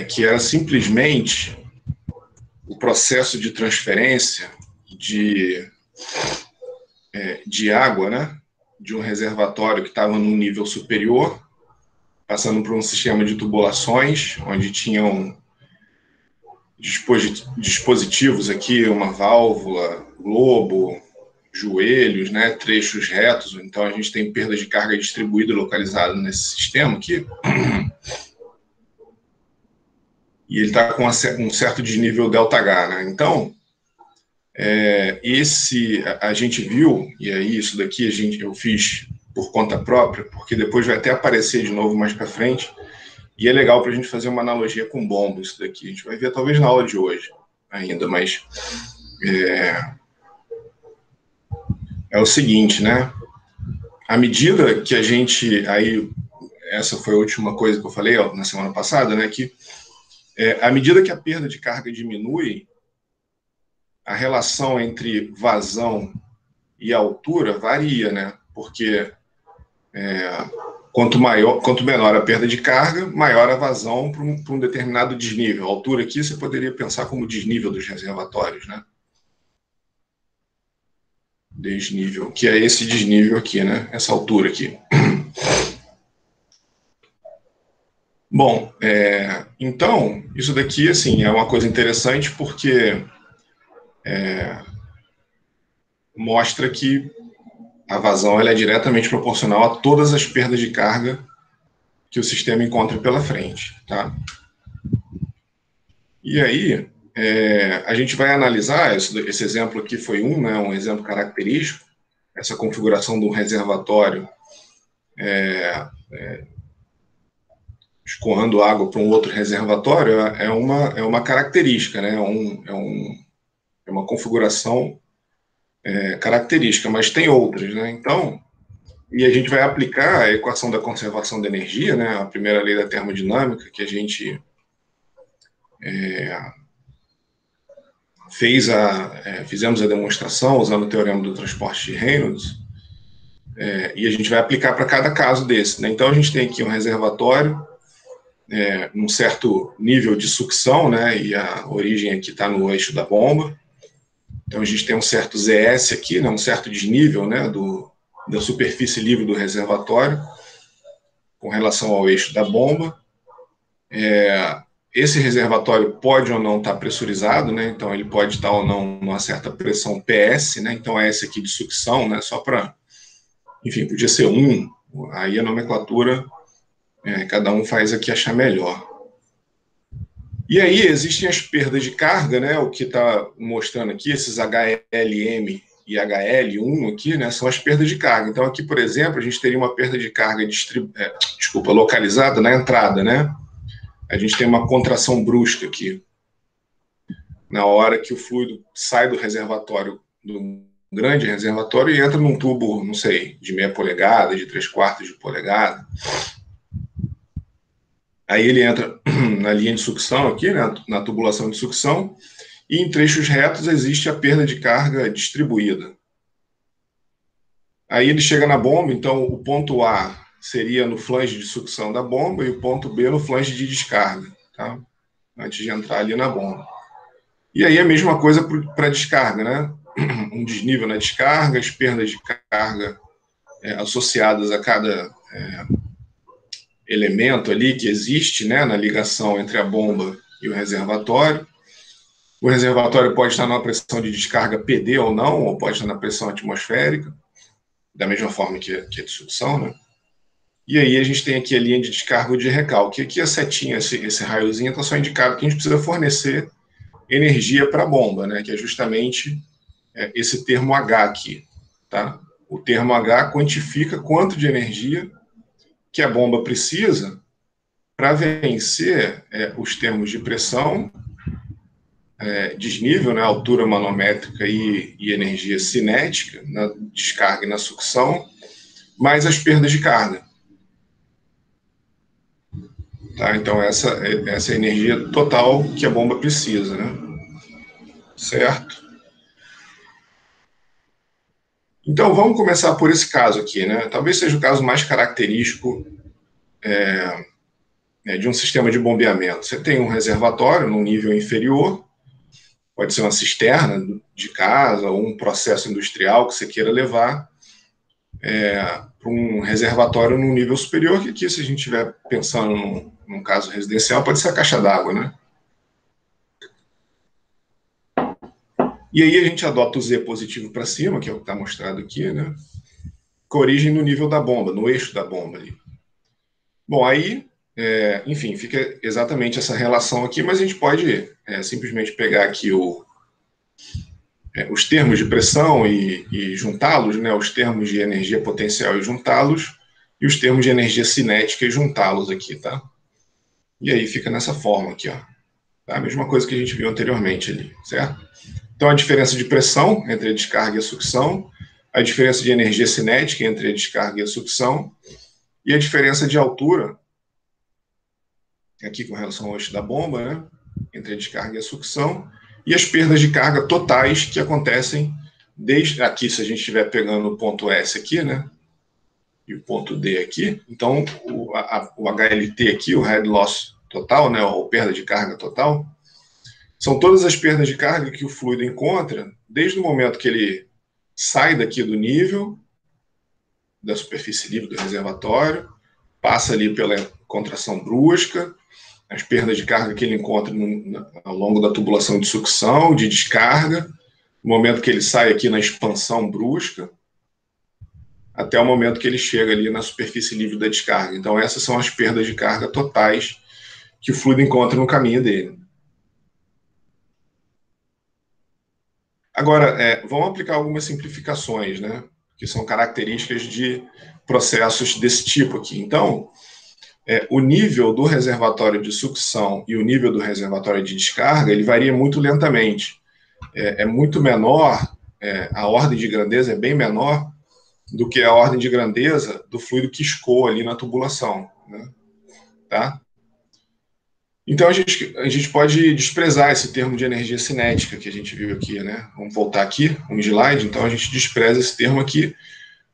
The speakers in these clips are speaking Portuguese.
que era simplesmente o processo de transferência de água, né, de um reservatório que estava num nível superior, passando por um sistema de tubulações, onde tinham dispositivos aqui, uma válvula, globo, joelhos, né, trechos retos. Então a gente tem perda de carga distribuída localizada nesse sistema aqui. E ele está com um certo desnível ΔH, né? Então, a gente viu, e aí isso daqui eu fiz por conta própria, porque depois vai até aparecer de novo mais para frente, e é legal para a gente fazer uma analogia com bomba isso daqui. A gente vai ver talvez na aula de hoje ainda, mas é o seguinte, né? À medida que a gente... Aí, essa foi a última coisa que eu falei na semana passada, né? Que à medida que a perda de carga diminui, a relação entre vazão e altura varia, né? Porque quanto menor a perda de carga, maior a vazão para um determinado desnível. A altura aqui você poderia pensar como desnível dos reservatórios, né? Desnível, que é esse desnível aqui, né? Essa altura aqui. Bom, então, isso daqui, assim, é uma coisa interessante porque mostra que a vazão ela é diretamente proporcional a todas as perdas de carga que o sistema encontra pela frente, tá? E aí, a gente vai analisar, esse exemplo aqui foi né, um exemplo característico, essa configuração de um reservatório escoando água para um outro reservatório é uma característica, né? É uma configuração característica, mas tem outras, né? Então, e a gente vai aplicar a equação da conservação da energia, né? A primeira lei da termodinâmica que a gente fizemos a demonstração usando o teorema do transporte de Reynolds, e a gente vai aplicar para cada caso desse, né? Então a gente tem aqui um reservatório, um certo nível de sucção, né? E a origem aqui está no eixo da bomba. Então a gente tem um certo ZS aqui, né? Um certo desnível, né? Da superfície livre do reservatório com relação ao eixo da bomba. Esse reservatório pode ou não estar pressurizado, né? Então ele pode estar ou não numa certa pressão PS, né? Então é esse aqui de sucção, né? Só para, enfim, podia ser aí a nomenclatura cada um faz aqui achar melhor. E aí existem as perdas de carga, né? O que está mostrando aqui, esses HLM e HL1 aqui, né? São as perdas de carga. Então aqui, por exemplo, a gente teria uma perda de carga localizada na entrada, né? A gente tem uma contração brusca aqui. Na hora que o fluido sai do reservatório, do grande reservatório, e entra num tubo, não sei, de meia polegada, de 3/4 de polegada. Aí ele entra na linha de sucção aqui, né, na tubulação de sucção, e em trechos retos existe a perda de carga distribuída. Aí ele chega na bomba, então o ponto A seria no flange de sucção da bomba e o ponto B no flange de descarga, tá? Antes de entrar ali na bomba. E aí a mesma coisa para a descarga, né? Um desnível na descarga, as perdas de carga associadas a cada elemento ali que existe, né, na ligação entre a bomba e o reservatório. O reservatório pode estar numa pressão de descarga PD ou não, ou pode estar na pressão atmosférica, da mesma forma que a de sucção, né? E aí a gente tem aqui a linha de descarga de recalque. Aqui a setinha, esse raiozinho, está só indicado que a gente precisa fornecer energia para a bomba, né? Que é justamente esse termo H aqui, tá? O termo H quantifica quanto de energia que a bomba precisa para vencer os termos de pressão, desnível, né, altura manométrica e energia cinética, na descarga e na sucção, mais as perdas de carga. Tá? Então essa é a energia total que a bomba precisa, né? Certo? Então vamos começar por esse caso aqui, né? Talvez seja o caso mais característico de um sistema de bombeamento. Você tem um reservatório num nível inferior, pode ser uma cisterna de casa ou um processo industrial que você queira levar para um reservatório num nível superior, que aqui, se a gente estiver pensando num caso residencial, pode ser a caixa d'água, né? E aí a gente adota o Z positivo para cima, que é o que está mostrado aqui, né? Com a origem no nível da bomba, no eixo da bomba ali. Bom, aí, enfim, fica exatamente essa relação aqui, mas a gente pode simplesmente pegar aqui os termos de pressão e juntá-los, né? Os termos de energia potencial e juntá-los, e os termos de energia cinética e juntá-los aqui, tá? E aí fica nessa forma aqui, ó. Tá? A mesma coisa que a gente viu anteriormente ali, certo? Então, a diferença de pressão entre a descarga e a sucção, a diferença de energia cinética entre a descarga e a sucção, e a diferença de altura, aqui com relação ao eixo da bomba, né, entre a descarga e a sucção, e as perdas de carga totais que acontecem desde aqui, se a gente estiver pegando o ponto S aqui, né, e o ponto D aqui, então o HLT aqui, o head loss total, né, ou perda de carga total, são todas as perdas de carga que o fluido encontra desde o momento que ele sai daqui do nível da superfície livre do reservatório, passa ali pela contração brusca, as perdas de carga que ele encontra ao longo da tubulação de sucção, de descarga, no momento que ele sai aqui na expansão brusca, até o momento que ele chega ali na superfície livre da descarga. Então, essas são as perdas de carga totais que o fluido encontra no caminho dele. Agora, vamos aplicar algumas simplificações, né? Que são características de processos desse tipo aqui. Então, o nível do reservatório de sucção e o nível do reservatório de descarga, ele varia muito lentamente. É muito menor, a ordem de grandeza é bem menor do que a ordem de grandeza do fluido que escoa ali na tubulação, né? Tá? Então, a gente pode desprezar esse termo de energia cinética que a gente viu aqui, né? Vamos voltar aqui, um slide. Então, a gente despreza esse termo aqui,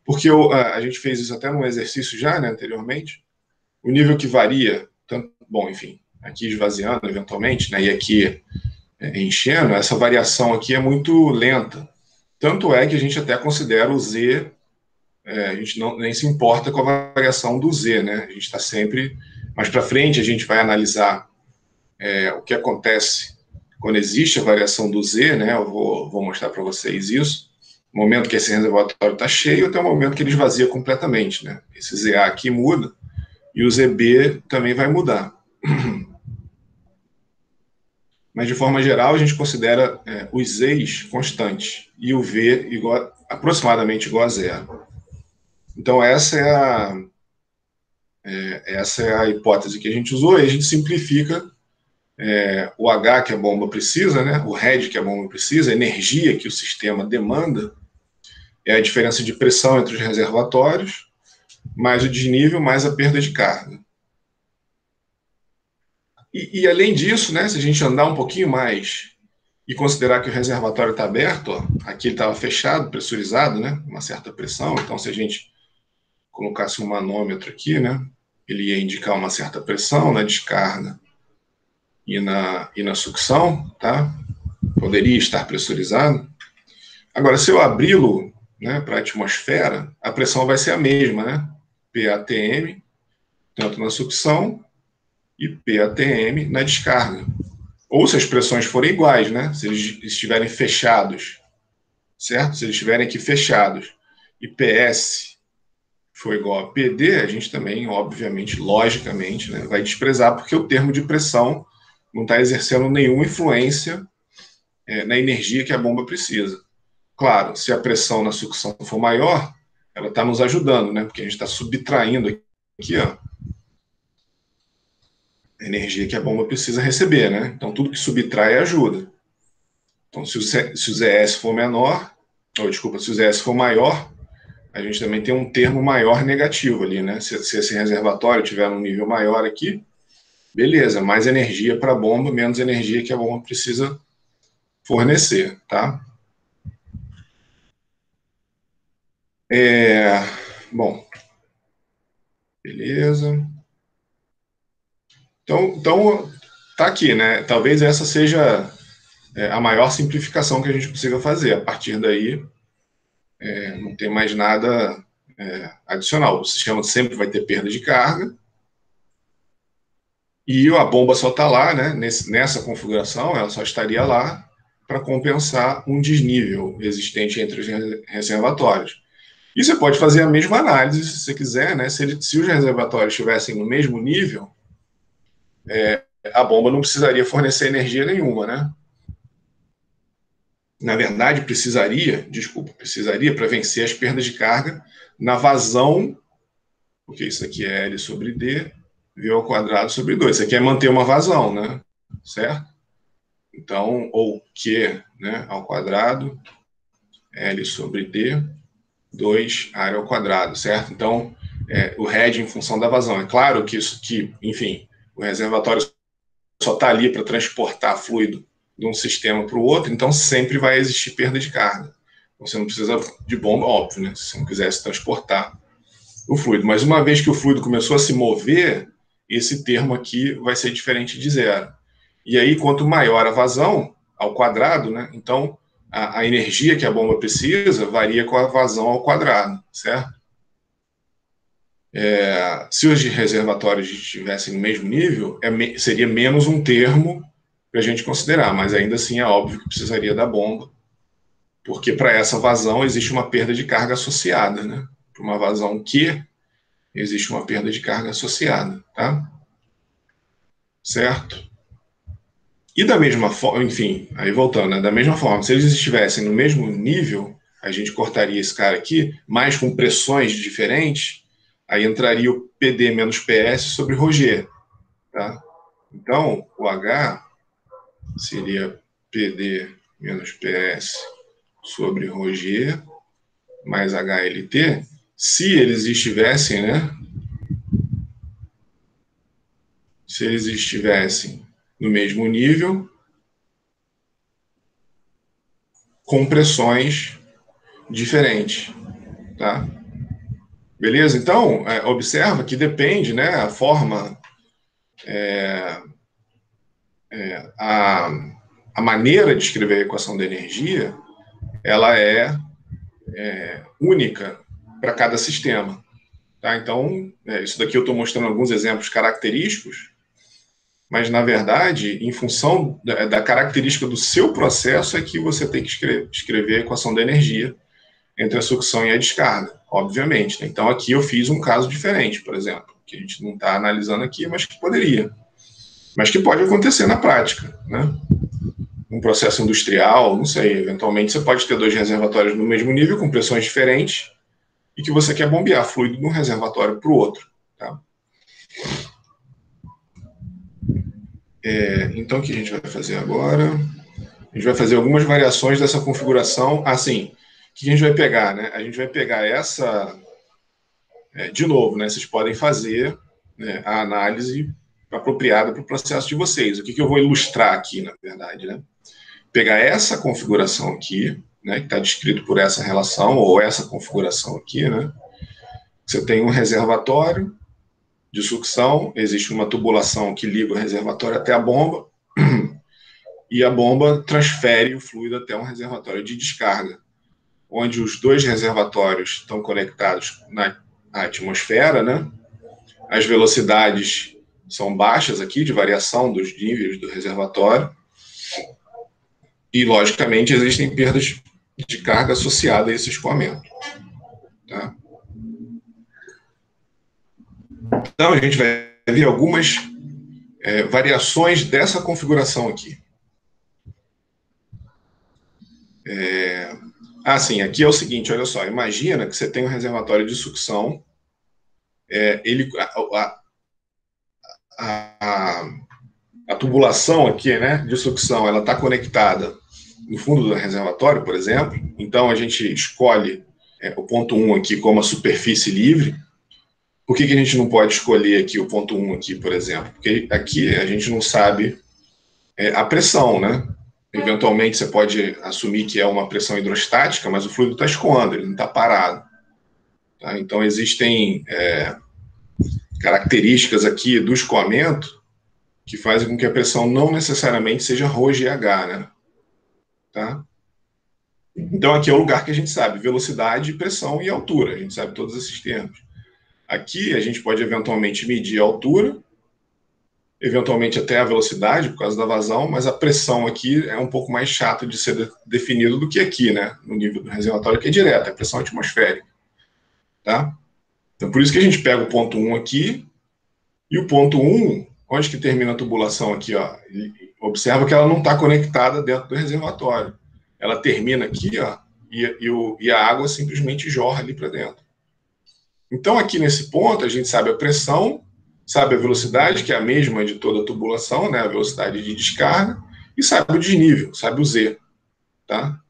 porque a gente fez isso até num exercício já, né, anteriormente. O nível que varia, tanto, bom, enfim, aqui esvaziando eventualmente, né, e aqui enchendo, essa variação aqui é muito lenta. Tanto é que a gente até considera o Z, a gente nem se importa com a variação do Z, né? A gente está sempre mais para frente, a gente vai analisar o que acontece quando existe a variação do Z, né? Eu vou mostrar para vocês isso. No momento que esse reservatório está cheio, até o momento que ele esvazia completamente, né? Esse ZA aqui muda e o ZB também vai mudar. Mas, de forma geral, a gente considera os Z's constantes e o V aproximadamente igual a zero. Então, essa é a hipótese que a gente usou, e a gente simplifica o H que a bomba precisa, né, o head que a bomba precisa, a energia que o sistema demanda, é a diferença de pressão entre os reservatórios, mais o desnível, mais a perda de carga. E além disso, né, se a gente andar um pouquinho mais e considerar que o reservatório está aberto, ó, aqui ele estava fechado, pressurizado, né, uma certa pressão, então se a gente colocasse um manômetro aqui, né, ele ia indicar uma certa pressão na descarga e na sucção, tá? Poderia estar pressurizado. Agora, se eu abri-lo, né, para a atmosfera, a pressão vai ser a mesma, né? PATM, tanto na sucção, e PATM na descarga. Ou se as pressões forem iguais, né? Se eles estiverem fechados, certo? Se eles estiverem aqui fechados e PS for igual a PD, a gente também, obviamente, logicamente, né, vai desprezar, porque o termo de pressão não está exercendo nenhuma influência na energia que a bomba precisa. Claro, se a pressão na sucção for maior, ela está nos ajudando, né? Porque a gente está subtraindo aqui, ó, a energia que a bomba precisa receber, né? Então, tudo que subtrai ajuda. Então, se o ZS for menor, ou desculpa, se o ZS for maior, a gente também tem um termo maior negativo ali, né? Se esse reservatório tiver um nível maior aqui, beleza, mais energia para a bomba, menos energia que a bomba precisa fornecer, tá? Bom, beleza. Então tá aqui, né? Talvez essa seja a maior simplificação que a gente consiga fazer. A partir daí, não tem mais nada adicional. O sistema sempre vai ter perda de carga e a bomba só está lá, né? Nessa configuração, ela só estaria lá para compensar um desnível existente entre os reservatórios. E você pode fazer a mesma análise, se você quiser, né? Se os reservatórios estivessem no mesmo nível, a bomba não precisaria fornecer energia nenhuma, né? Na verdade, precisaria para vencer as perdas de carga na vazão, porque isso aqui é L sobre D, V ao quadrado sobre 2. Isso aqui é manter uma vazão, né? Certo? Então, ou Q, né, ao quadrado, L sobre D, 2 área ao quadrado, certo? Então, o head em função da vazão. É claro que isso que, enfim, o reservatório só está ali para transportar fluido de um sistema para o outro, então sempre vai existir perda de carga. Você não precisa de bomba, óbvio, né? Se você não quisesse transportar o fluido. Mas uma vez que o fluido começou a se mover, esse termo aqui vai ser diferente de zero. E aí, quanto maior a vazão ao quadrado, né? Então, a energia que a bomba precisa varia com a vazão ao quadrado, certo? Se os reservatórios estivessem no mesmo nível, seria menos um termo para a gente considerar, mas ainda assim é óbvio que precisaria da bomba, porque para essa vazão existe uma perda de carga associada, né? Para uma vazão Q, existe uma perda de carga associada, tá? Certo? E da mesma forma, enfim, aí voltando, né? Da mesma forma, se eles estivessem no mesmo nível, a gente cortaria esse cara aqui, mas com pressões diferentes, aí entraria o PD menos PS sobre ρg, tá? Então, o H seria PD menos PS sobre ρg mais HLT, se eles estivessem, né? Se eles estivessem no mesmo nível, com pressões diferentes, tá? Beleza? Então, observa que depende, né? A forma, a, a maneira de escrever a equação da energia, ela é única para cada sistema. Tá? Então, isso daqui eu estou mostrando alguns exemplos característicos, mas, na verdade, em função da característica do seu processo é que você tem que escrever a equação da energia entre a sucção e a descarga, obviamente. Né? Então, aqui eu fiz um caso diferente, por exemplo, que a gente não está analisando aqui, mas que poderia. Mas que pode acontecer na prática, né? Um processo industrial, não sei, eventualmente você pode ter dois reservatórios no mesmo nível, com pressões diferentes, e que você quer bombear fluido de um reservatório para o outro. Tá? Então, o que a gente vai fazer agora? A gente vai fazer algumas variações dessa configuração. Assim, o que a gente vai pegar? Né? A gente vai pegar essa... de novo, né? Vocês podem fazer, né, a análise apropriada para o processo de vocês. O que eu vou ilustrar aqui, na verdade, né? Pegar essa configuração aqui, né, que está descrito por essa relação, ou essa configuração aqui, né? Você tem um reservatório de sucção, existe uma tubulação que liga o reservatório até a bomba, e a bomba transfere o fluido até um reservatório de descarga, onde os dois reservatórios estão conectados na atmosfera, né? As velocidades são baixas aqui, de variação dos níveis do reservatório, e, logicamente, existem perdas de carga associadas a esse escoamento. Tá? Então, a gente vai ver algumas variações dessa configuração aqui. Sim, aqui é o seguinte, olha só, imagina que você tem um reservatório de sucção, a tubulação aqui, né, de sucção, ela está conectada no fundo do reservatório, por exemplo, então a gente escolhe o ponto 1 aqui como a superfície livre. Por que a gente não pode escolher aqui o ponto 1 aqui, por exemplo? Porque aqui a gente não sabe a pressão, né? Eventualmente você pode assumir que é uma pressão hidrostática, mas o fluido está escoando, ele não está parado. Tá? Então existem características aqui do escoamento que fazem com que a pressão não necessariamente seja ρGH, né? Tá? Então, aqui é o lugar que a gente sabe velocidade, pressão e altura. A gente sabe todos esses termos. Aqui, a gente pode eventualmente medir a altura, eventualmente até a velocidade, por causa da vazão, mas a pressão aqui é um pouco mais chato de ser definido do que aqui, né? No nível do reservatório, que é direto, é pressão atmosférica. Tá? Então, por isso que a gente pega o ponto 1 aqui, e o ponto 1, onde que termina a tubulação aqui, ó, observa que ela não está conectada dentro do reservatório. Ela termina aqui, ó, e a água simplesmente jorra ali para dentro. Então, aqui nesse ponto, a gente sabe a pressão, sabe a velocidade, que é a mesma de toda a tubulação, né, a velocidade de descarga, e sabe o desnível, sabe o Z. Tá?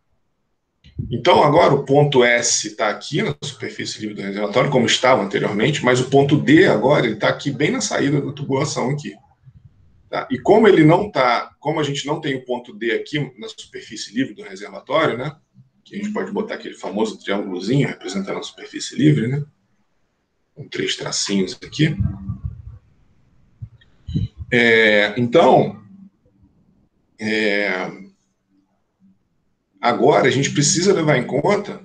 Então, agora o ponto S está aqui na superfície livre do reservatório, como estava anteriormente, mas o ponto D agora está aqui bem na saída da tubulação aqui. Tá? E como ele não está, como a gente não tem o ponto D aqui na superfície livre do reservatório, né, que a gente pode botar aquele famoso triângulozinho representando a superfície livre, né, com 3 tracinhos aqui. Então, agora a gente precisa levar em conta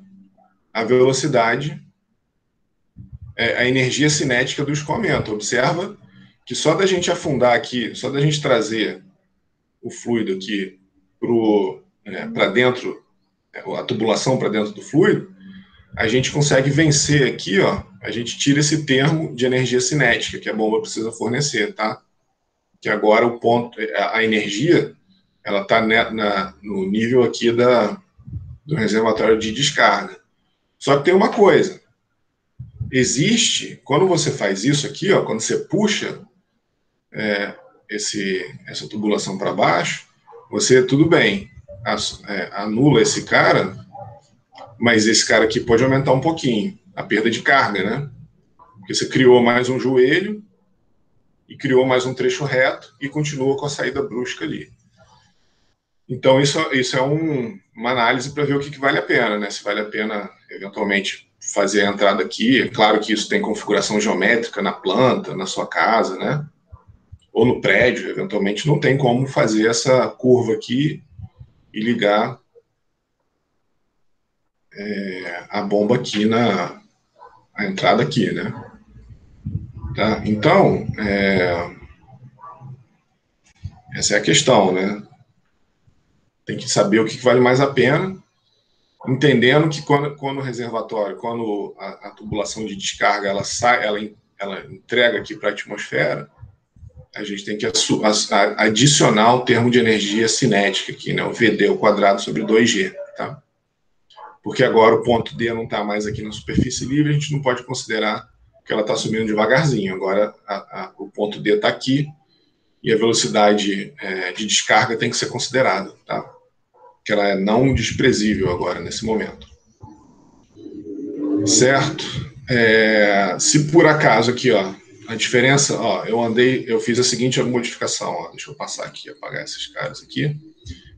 a velocidade, a energia cinética do escoamento. Observa que só da gente afundar aqui, só da gente trazer o fluido aqui para dentro, a tubulação para dentro do fluido, a gente consegue vencer aqui, ó, a gente tira esse termo de energia cinética que a bomba precisa fornecer, tá? Que agora o ponto, a energia, ela está no nível aqui do reservatório de descarga. Só que tem uma coisa, existe, quando você faz isso aqui, ó, quando você puxa essa tubulação para baixo, você, tudo bem, anula esse cara, mas esse cara aqui pode aumentar um pouquinho a perda de carga, né? Porque você criou mais um joelho e criou mais um trecho reto e continua com a saída brusca ali. Então, isso é uma análise para ver o que vale a pena, né? Se vale a pena, eventualmente, fazer a entrada aqui. É claro que isso tem configuração geométrica na planta, na sua casa, né? Ou no prédio, eventualmente, não tem como fazer essa curva aqui e ligar a bomba aqui a entrada aqui, né? Tá? Então, essa é a questão, né? Tem que saber o que vale mais a pena, entendendo que quando o reservatório, quando a tubulação de descarga ela sai, ela entrega aqui para a atmosfera, a gente tem que adicionar o termo de energia cinética aqui, né? O VD ao quadrado sobre 2G, tá? Porque agora o ponto D não está mais aqui na superfície livre, a gente não pode considerar que ela está subindo devagarzinho. Agora o ponto D está aqui e a velocidade de descarga tem que ser considerada, tá? Que ela é não desprezível agora, nesse momento. Certo? Se por acaso aqui, ó, a diferença, ó, eu fiz a seguinte modificação, ó, deixa eu passar aqui, apagar esses caras aqui.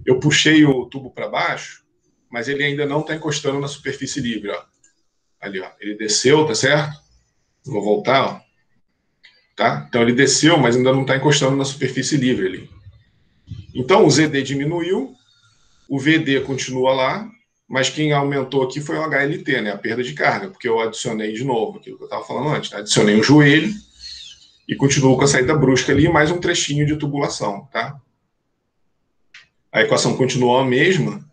Eu puxei o tubo para baixo, mas ele ainda não está encostando na superfície livre, ó. Ali, ó, ele desceu, tá certo? Vou voltar, ó. Tá? Então ele desceu, mas ainda não está encostando na superfície livre ali. Então o ZD diminuiu, o VD continua lá, mas quem aumentou aqui foi o HLT, né? A perda de carga, porque eu adicionei de novo aquilo que eu estava falando antes, né? Adicionei um joelho e continuo com a saída brusca ali, mais um trechinho de tubulação, tá? A equação continua a mesma,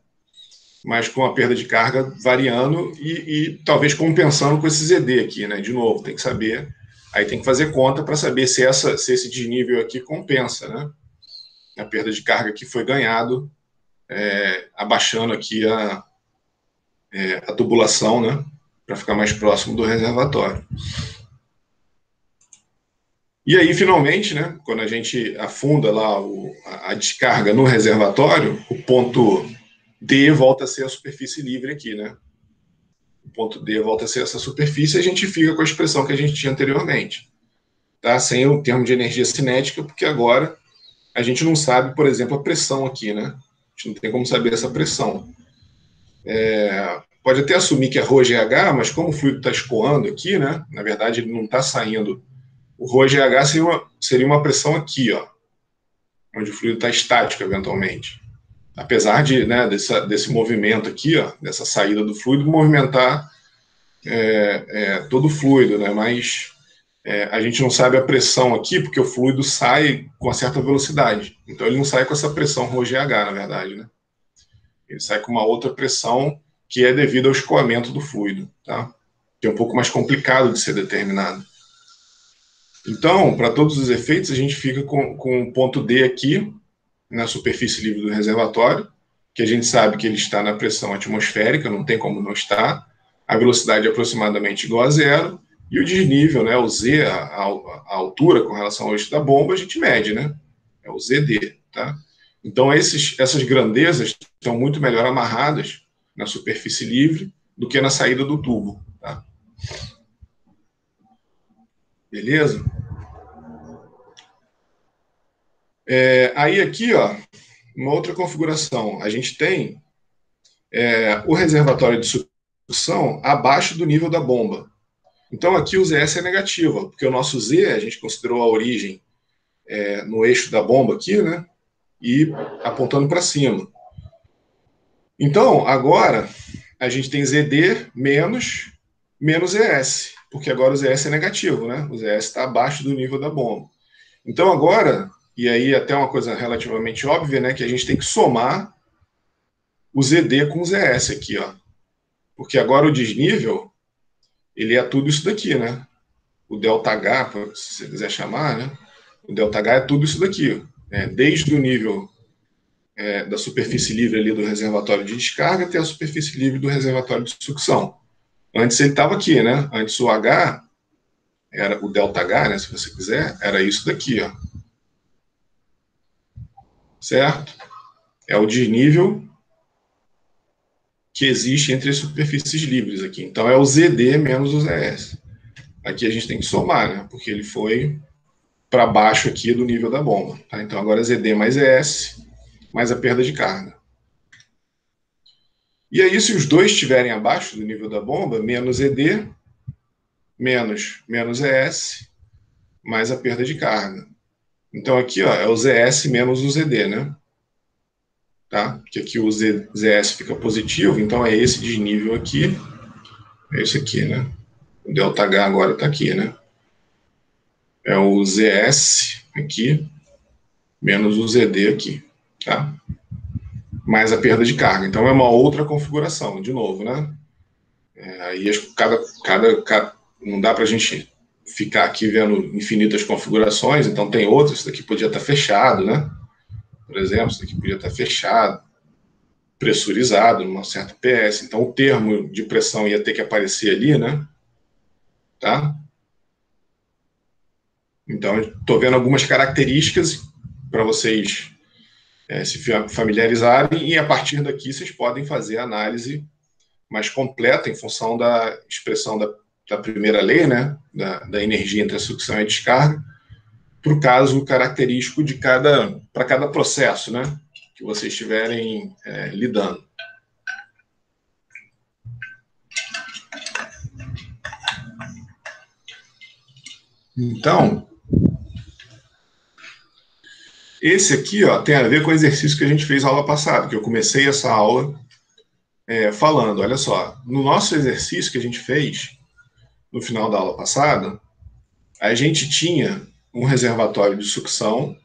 mas com a perda de carga variando e talvez compensando com esse ZD aqui, né? De novo, tem que saber, aí tem que fazer conta para saber se esse desnível aqui compensa, né? A perda de carga que foi ganhado, abaixando aqui a tubulação, né? Para ficar mais próximo do reservatório. E aí, finalmente, né? Quando a gente afunda lá a descarga no reservatório, o ponto D volta a ser a superfície livre aqui, né? O ponto D volta a ser essa superfície e a gente fica com a expressão que a gente tinha anteriormente, tá? Sem o termo de energia cinética, porque agora a gente não sabe, por exemplo, a pressão aqui, né? A gente não tem como saber essa pressão. Pode até assumir que é ρGH, mas como o fluido está escoando aqui, né? Na verdade, ele não está saindo. O ρGH seria uma pressão aqui, ó. onde o fluido está estático, eventualmente. Apesar de, né, desse movimento aqui, ó, dessa saída do fluido, movimentar todo o fluido, né? Mas a gente não sabe a pressão aqui, porque o fluido sai com uma certa velocidade. Então ele não sai com essa pressão ρGH, na verdade, né? Ele sai com uma outra pressão que é devido ao escoamento do fluido, tá? Que é um pouco mais complicado de ser determinado. Então, para todos os efeitos, a gente fica com o ponto D aqui, na superfície livre do reservatório, que a gente sabe que ele está na pressão atmosférica, não tem como não estar, a velocidade é aproximadamente igual a zero, e o desnível, né, o Z, a altura com relação ao eixo da bomba, a gente mede, né? É o ZD, tá? Então, essas grandezas estão muito melhor amarradas na superfície livre do que na saída do tubo, tá? Beleza? Aí aqui, ó, uma outra configuração. A gente tem o reservatório de sucção abaixo do nível da bomba. Então aqui o ZS é negativa, porque o nosso Z, a gente considerou a origem no eixo da bomba aqui, né? E apontando para cima. Então, agora, a gente tem ZD menos ES, porque agora o ZS é negativo, né? O ZS está abaixo do nível da bomba. Então, agora, e aí até uma coisa relativamente óbvia, né? Que a gente tem que somar o ZD com o ZS aqui, ó. Porque agora o desnível, ele é tudo isso daqui, né? O ΔH, se você quiser chamar, né? O ΔH é tudo isso daqui, desde o nível da superfície livre ali do reservatório de descarga até a superfície livre do reservatório de sucção. Antes ele estava aqui, né? Antes o H, era o ΔH, né? Se você quiser, era isso daqui, ó. Certo? É o desnível que existe entre as superfícies livres aqui. Então é o ZD menos o ZS. Aqui a gente tem que somar, né? Porque ele foi para baixo aqui do nível da bomba. Tá? Então agora é ZD mais ES, mais a perda de carga. E aí, se os dois estiverem abaixo do nível da bomba, menos ED, menos ES, mais a perda de carga. Então aqui ó, é o ZS menos o ZD, né? Tá? Porque aqui o ZS fica positivo, então é esse desnível aqui, é esse aqui, né? O ΔH agora está aqui, né? É o ZS aqui, menos o ZD aqui, tá? Mais a perda de carga. Então é uma outra configuração, de novo, né? Aí cada não dá para a gente ficar aqui vendo infinitas configurações, então tem outras, isso daqui podia estar fechado, né? Por exemplo, isso daqui podia estar fechado, pressurizado, numa certa PS. Então o termo de pressão ia ter que aparecer ali, né? Tá? Então estou vendo algumas características para vocês se familiarizarem e a partir daqui vocês podem fazer a análise mais completa em função da expressão da primeira lei, né, da energia entre a sucção e a descarga, para o caso característico para cada processo, né, que vocês estiverem lidando. Então, esse aqui ó, tem a ver com o exercício que a gente fez na aula passada, que eu comecei essa aula falando, olha só, no nosso exercício que a gente fez no final da aula passada, a gente tinha um reservatório de sucção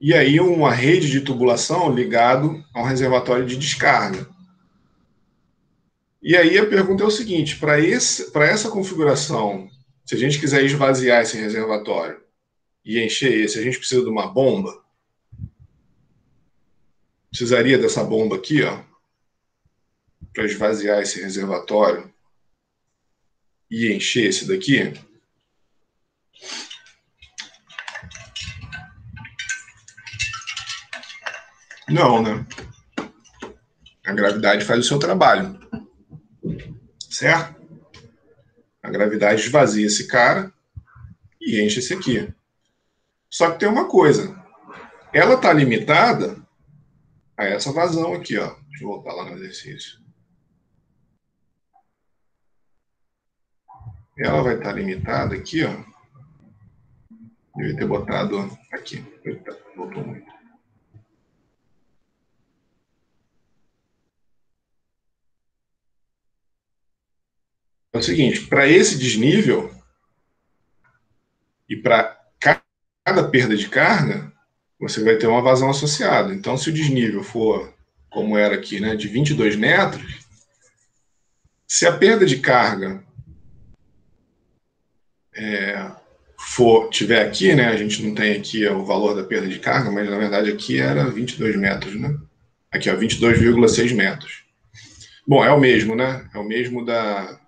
e aí uma rede de tubulação ligado a um reservatório de descarga. E aí a pergunta é o seguinte, para essa configuração, se a gente quiser esvaziar esse reservatório e encher esse, a gente precisa de uma bomba? Precisaria dessa bomba aqui, ó, para esvaziar esse reservatório e encher esse daqui? Não, né? A gravidade faz o seu trabalho, certo? A gravidade esvazia esse cara e enche esse aqui. Só que tem uma coisa, ela está limitada a essa vazão aqui, ó. Deixa eu voltar lá no exercício. Ela vai estar limitada aqui, ó, Devia ter botado aqui. Eita, voltou muito. É o seguinte, para esse desnível e para cada perda de carga, você vai ter uma vazão associada. Então, se o desnível for, como era aqui, né, de 22 metros, se a perda de carga tiver aqui, né, a gente não tem aqui o valor da perda de carga, mas na verdade aqui era 22 metros, né? Aqui, ó, 22,6 metros. Bom, é o mesmo, né? É o mesmo que a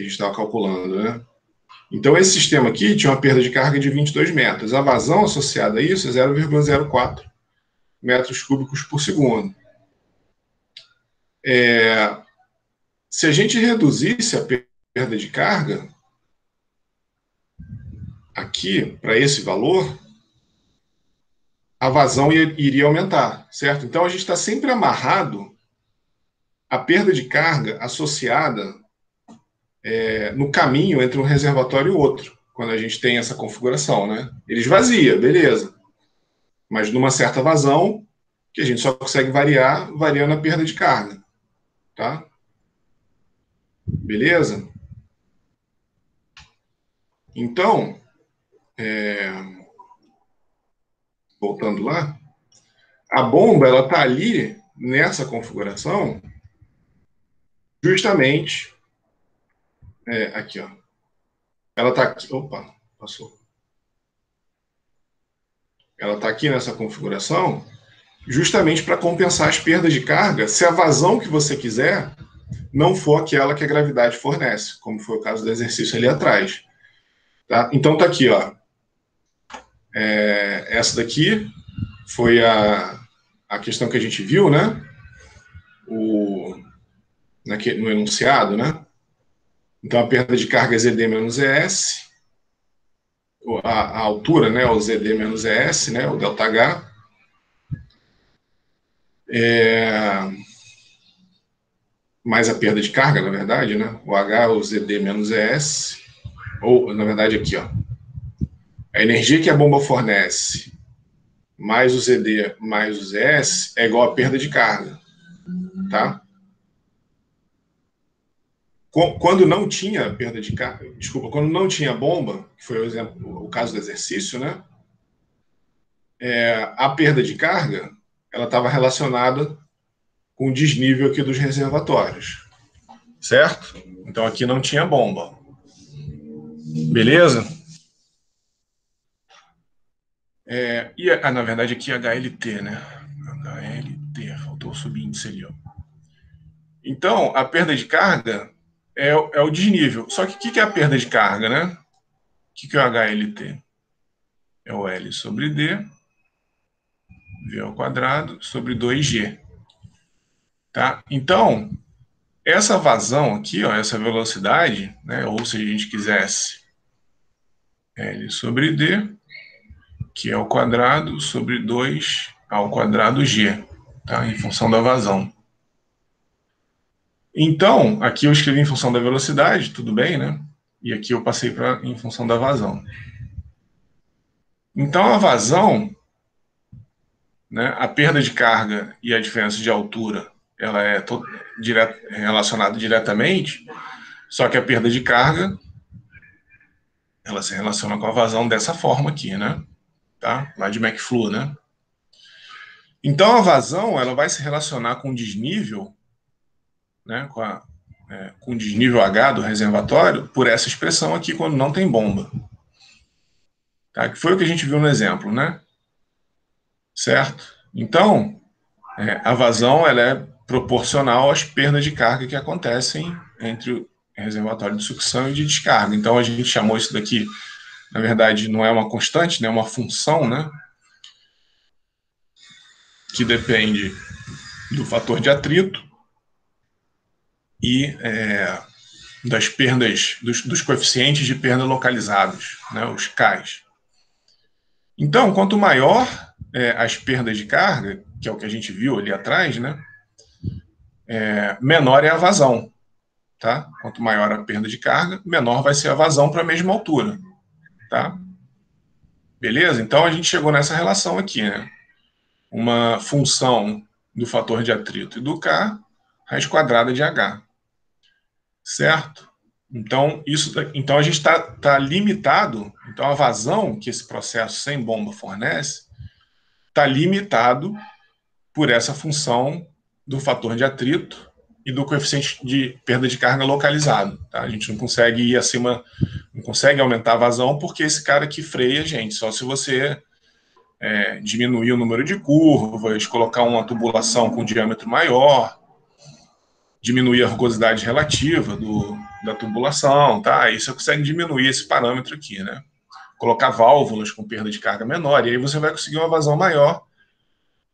gente estava calculando, né? Então, esse sistema aqui tinha uma perda de carga de 22 metros. A vazão associada a isso é 0,04 metros cúbicos por segundo. Se a gente reduzisse a perda de carga aqui para esse valor, a vazão iria aumentar, certo? Então, a gente está sempre amarrado à perda de carga associada no caminho entre um reservatório e outro, quando a gente tem essa configuração, né? Ele esvazia, beleza. Mas numa certa vazão, que a gente só consegue variar variando a perda de carga, tá? Beleza? Então, voltando lá, a bomba ela está ali nessa configuração justamente aqui, ó. Ela está aqui, opa, passou. Ela está aqui nessa configuração justamente para compensar as perdas de carga se a vazão que você quiser não for aquela que a gravidade fornece, como foi o caso do exercício ali atrás. Tá? Então tá aqui, ó. Essa daqui foi a questão que a gente viu, né? No enunciado, né? Então a perda de carga é ZD menos ES, a altura, né? O ZD menos ES, né? O delta H. Mais a perda de carga, na verdade, né? O H é o ZD menos ES, ou na verdade aqui, ó. A energia que a bomba fornece mais o ZD mais o ZS é igual a perda de carga, tá? Quando não tinha perda de carga, desculpa, quando não tinha bomba, que foi o caso do exercício, né? A perda de carga, ela estava relacionada com o desnível aqui dos reservatórios, certo? Então aqui não tinha bomba, beleza? Na verdade aqui é HLT, né? HLT, faltou o subíndice ali, ó. Então, a perda de carga é o desnível. Só que o que é a perda de carga, né? O que é o HLT? É o L sobre D, V ao quadrado, sobre 2G. Tá? Então, essa vazão aqui, ó, essa velocidade, né, ou se a gente quisesse, L sobre D, que é o quadrado, sobre 2 ao quadrado G, tá? Em função da vazão. Então, aqui eu escrevi em função da velocidade, tudo bem, né? E aqui eu passei em função da vazão. Então, a vazão, né, a perda de carga e a diferença de altura, ela é relacionada diretamente, só que a perda de carga, ela se relaciona com a vazão dessa forma aqui, né? Tá? Lá de McFlu, né? Então, a vazão, ela vai se relacionar com o desnível, né, com o desnível H do reservatório, por essa expressão aqui, quando não tem bomba. Tá? Que foi o que a gente viu no exemplo, né? Certo? Então, a vazão ela é proporcional às perdas de carga que acontecem entre o reservatório de sucção e de descarga. Então, a gente chamou isso daqui, na verdade, não é uma constante, né? É uma função, né? Que depende do fator de atrito e das perdas, dos coeficientes de perda localizados, né? Os Ks. Então, quanto maior as perdas de carga, que é o que a gente viu ali atrás, né? Menor é a vazão. Tá? Quanto maior a perda de carga, menor vai ser a vazão para a mesma altura. Tá? Beleza? Então a gente chegou nessa relação aqui, né? Uma função do fator de atrito e do K, raiz quadrada de H. Certo? Então, então a gente está limitado. Então, a vazão que esse processo sem bomba fornece está limitado por essa função do fator de atrito e do coeficiente de perda de carga localizado. Tá? A gente não consegue ir acima, não consegue aumentar a vazão porque esse cara aqui freia a gente, só se você diminuir o número de curvas, colocar uma tubulação com diâmetro maior, diminuir a rugosidade relativa da tubulação, tá? Aí você consegue diminuir esse parâmetro aqui, né? Colocar válvulas com perda de carga menor, e aí você vai conseguir uma vazão maior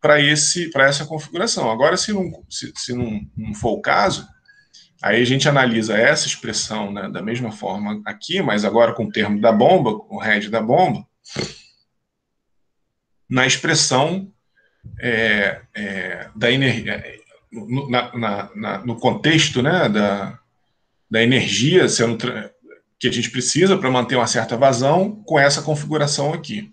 para essa configuração. Agora, se não for o caso, aí a gente analisa essa expressão, né, da mesma forma aqui, mas agora com o termo da bomba, com o head da bomba, na expressão da energia, no contexto, né, da energia que a gente precisa para manter uma certa vazão com essa configuração aqui.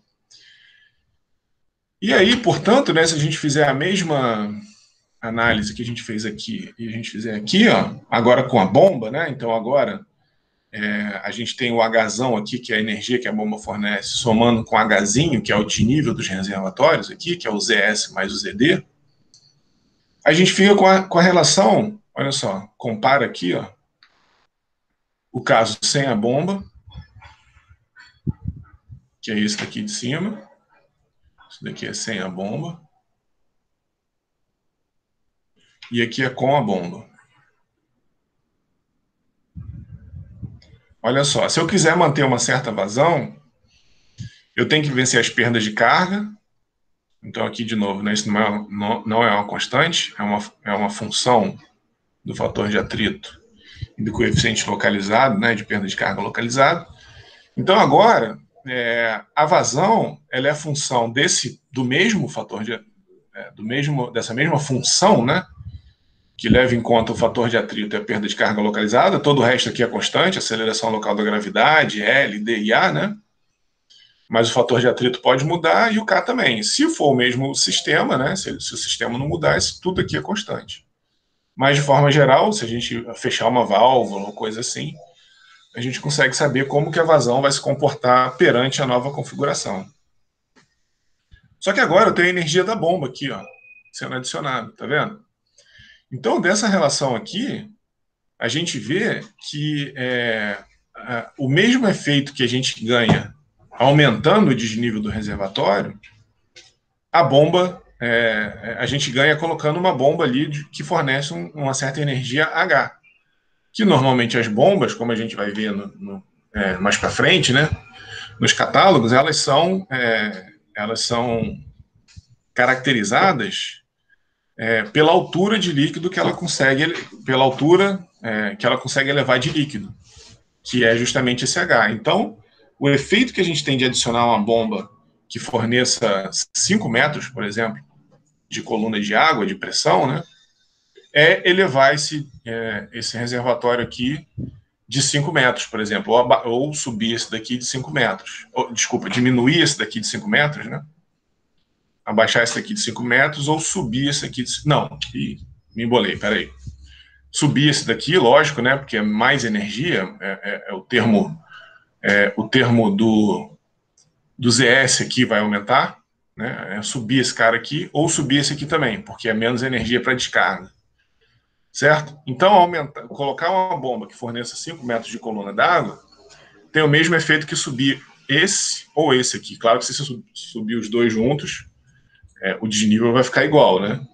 E aí, portanto, né, se a gente fizer a mesma análise que a gente fez aqui e a gente fizer aqui, ó, agora com a bomba, né? Então agora a gente tem o Hzão aqui, que é a energia que a bomba fornece, somando com o Hzinho, que é o desnível dos reservatórios aqui, que é o Zs mais o Zd. A gente fica com a relação, olha só, compara aqui, ó, o caso sem a bomba, que é esse daqui de cima. Isso daqui é sem a bomba. E aqui é com a bomba. Olha só, se eu quiser manter uma certa vazão, eu tenho que vencer as perdas de carga. Então aqui, de novo, né, isso não é uma constante, é uma função do fator de atrito e do coeficiente localizado, né, de perda de carga localizado. Então agora, a vazão ela é função do mesmo fator dessa mesma função, né, que leva em conta o fator de atrito e a perda de carga localizada. Todo o resto aqui é constante, aceleração local da gravidade, L, D e A, né? Mas o fator de atrito pode mudar e o K também. Se for o mesmo sistema, né? Se o sistema não mudar, tudo aqui é constante. Mas, de forma geral, se a gente fechar uma válvula ou coisa assim, a gente consegue saber como que a vazão vai se comportar perante a nova configuração. Só que agora eu tenho a energia da bomba aqui, ó, sendo adicionada, tá vendo? Então, dessa relação aqui, a gente vê que o mesmo efeito que a gente ganha aumentando o desnível do reservatório, a bomba, a gente ganha colocando uma bomba ali que fornece uma certa energia H. Que normalmente as bombas, como a gente vai ver mais para frente, né, nos catálogos, elas são caracterizadas pela altura de líquido que ela consegue, pela altura que ela consegue elevar de líquido, que é justamente esse H. Então, o efeito que a gente tem de adicionar uma bomba que forneça 5 metros, por exemplo, de coluna de água, de pressão, né, é elevar esse reservatório aqui de 5 metros, por exemplo, ou subir esse daqui de 5 metros. Desculpa, diminuir esse daqui de 5 metros, né? Abaixar esse daqui de 5 metros ou subir esse aqui de... Não, me embolei, peraí. Subir esse daqui, lógico, né? Porque é mais energia, o termo do ZS aqui vai aumentar, né? Subir esse cara aqui ou subir esse aqui também, porque é menos energia para descarga. Certo? Então, colocar uma bomba que forneça 5 metros de coluna d'água tem o mesmo efeito que subir esse ou esse aqui. Claro que se você subir os dois juntos, o desnível vai ficar igual, né?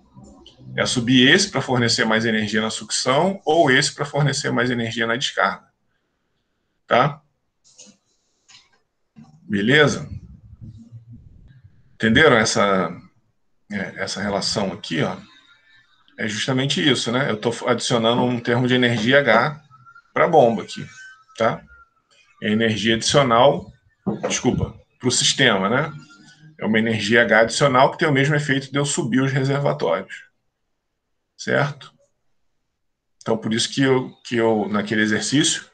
É subir esse para fornecer mais energia na sucção ou esse para fornecer mais energia na descarga. Tá? Beleza? Entenderam essa relação aqui, ó? É justamente isso, né? Eu estou adicionando um termo de energia H para a bomba aqui, tá? É energia adicional, desculpa, para o sistema, né? É uma energia H adicional que tem o mesmo efeito de eu subir os reservatórios, certo? Então, por isso que eu naquele exercício,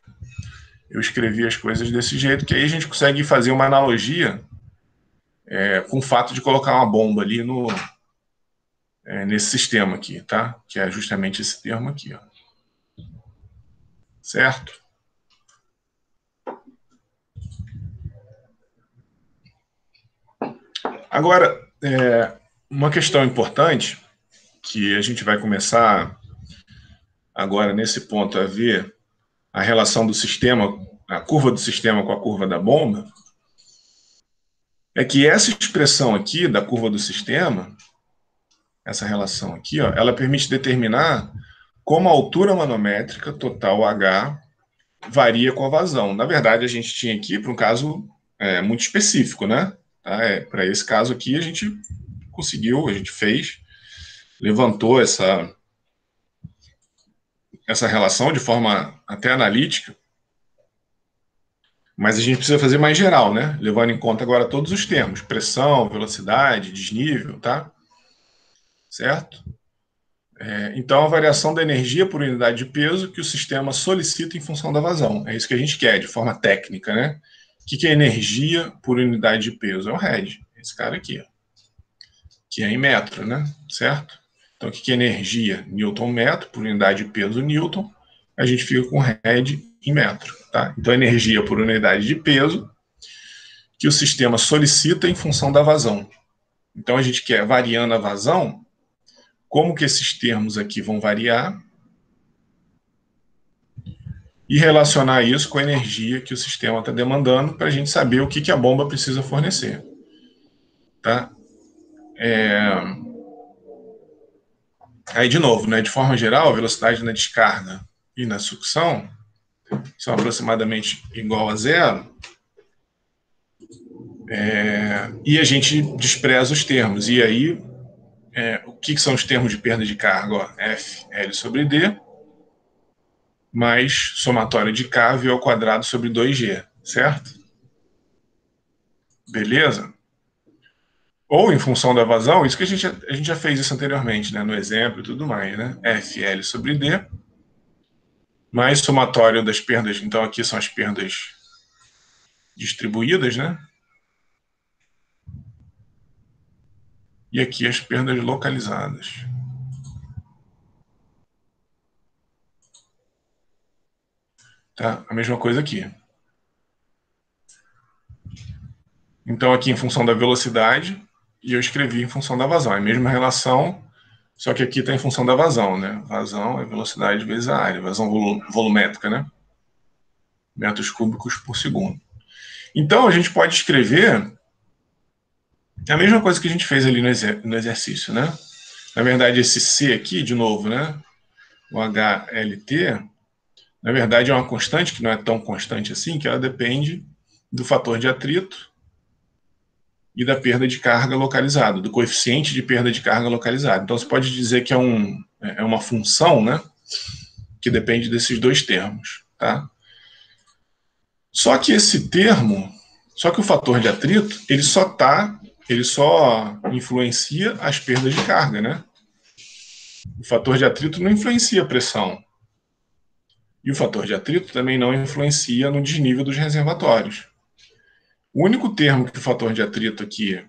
eu escrevi as coisas desse jeito, que aí a gente consegue fazer uma analogia com o fato de colocar uma bomba ali nesse sistema aqui, tá? Que é justamente esse termo aqui, ó. Certo? Agora, uma questão importante que a gente vai começar agora nesse ponto a ver a relação do sistema, a curva do sistema com a curva da bomba, é que essa expressão aqui da curva do sistema, essa relação aqui, ó, ela permite determinar como a altura manométrica total H varia com a vazão. Na verdade, a gente tinha aqui para um caso muito específico, né? Tá? Para esse caso aqui, a gente conseguiu, a gente fez, levantou essa relação de forma até analítica, mas a gente precisa fazer mais geral, né? Levando em conta agora todos os termos, pressão, velocidade, desnível, tá? Certo? Então, a variação da energia por unidade de peso que o sistema solicita em função da vazão. É isso que a gente quer, de forma técnica, né? O que é energia por unidade de peso? É o RED, esse cara aqui, ó, que é em metro, né? Certo? Então, o que é energia? Newton-metro por unidade de peso, Newton. A gente fica com RED em metro, tá? Então, energia por unidade de peso que o sistema solicita em função da vazão. Então, a gente quer, variando a vazão, como que esses termos aqui vão variar e relacionar isso com a energia que o sistema está demandando para a gente saber o que a bomba precisa fornecer. Tá? Aí, de novo, né, de forma geral, a velocidade na descarga e na sucção são aproximadamente igual a zero, e a gente despreza os termos. E aí, o que são os termos de perda de carga? Ó, F, L sobre D, mais somatório de K, V ao quadrado sobre 2G, certo? Beleza? Ou em função da vazão, isso que a gente já fez isso anteriormente, né, no exemplo e tudo mais, né? FL sobre D, mais somatório das perdas, então aqui são as perdas distribuídas, né? E aqui as perdas localizadas. Tá? A mesma coisa aqui. Então aqui em função da velocidade, e eu escrevi em função da vazão. É a mesma relação, só que aqui está em função da vazão, né? Vazão é velocidade vezes a área, vazão volumétrica, né? Metros cúbicos por segundo. Então a gente pode escrever a mesma coisa que a gente fez ali no exercício, né? Na verdade, esse C aqui, de novo, né? O HLT, na verdade, é uma constante que não é tão constante assim, que ela depende do fator de atrito e da perda de carga localizada, do coeficiente de perda de carga localizada. Então, você pode dizer que é uma função, né? Que depende desses dois termos, tá? Só que esse termo, só que o fator de atrito, ele só influencia as perdas de carga, né? O fator de atrito não influencia a pressão. E o fator de atrito também não influencia no desnível dos reservatórios. O único termo que o fator de atrito aqui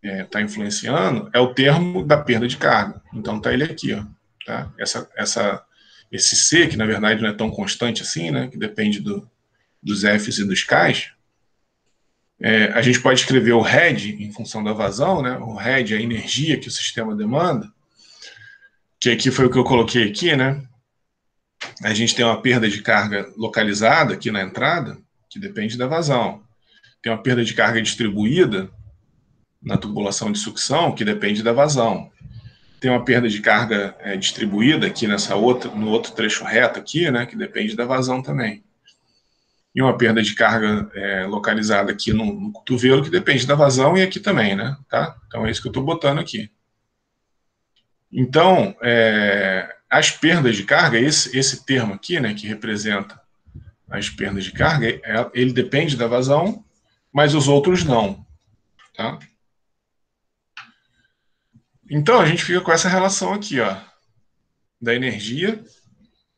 está influenciando é o termo da perda de carga. Então está ele aqui, ó, tá? Esse C, que na verdade não é tão constante assim, né? Que depende dos Fs e dos Ks. A gente pode escrever o RED em função da vazão, né? O RED é a energia que o sistema demanda, que aqui foi o que eu coloquei aqui, né? A gente tem uma perda de carga localizada aqui na entrada, que depende da vazão. Tem uma perda de carga distribuída na tubulação de sucção, que depende da vazão. Tem uma perda de carga distribuída aqui no outro trecho reto aqui, né, que depende da vazão também. E uma perda de carga localizada aqui no cotovelo, que depende da vazão, e aqui também, né? Tá? Então é isso que eu estou botando aqui. Então, as perdas de carga, esse termo aqui, né, que representa as perdas de carga, ele depende da vazão, mas os outros não. Tá? Então, a gente fica com essa relação aqui, ó, da energia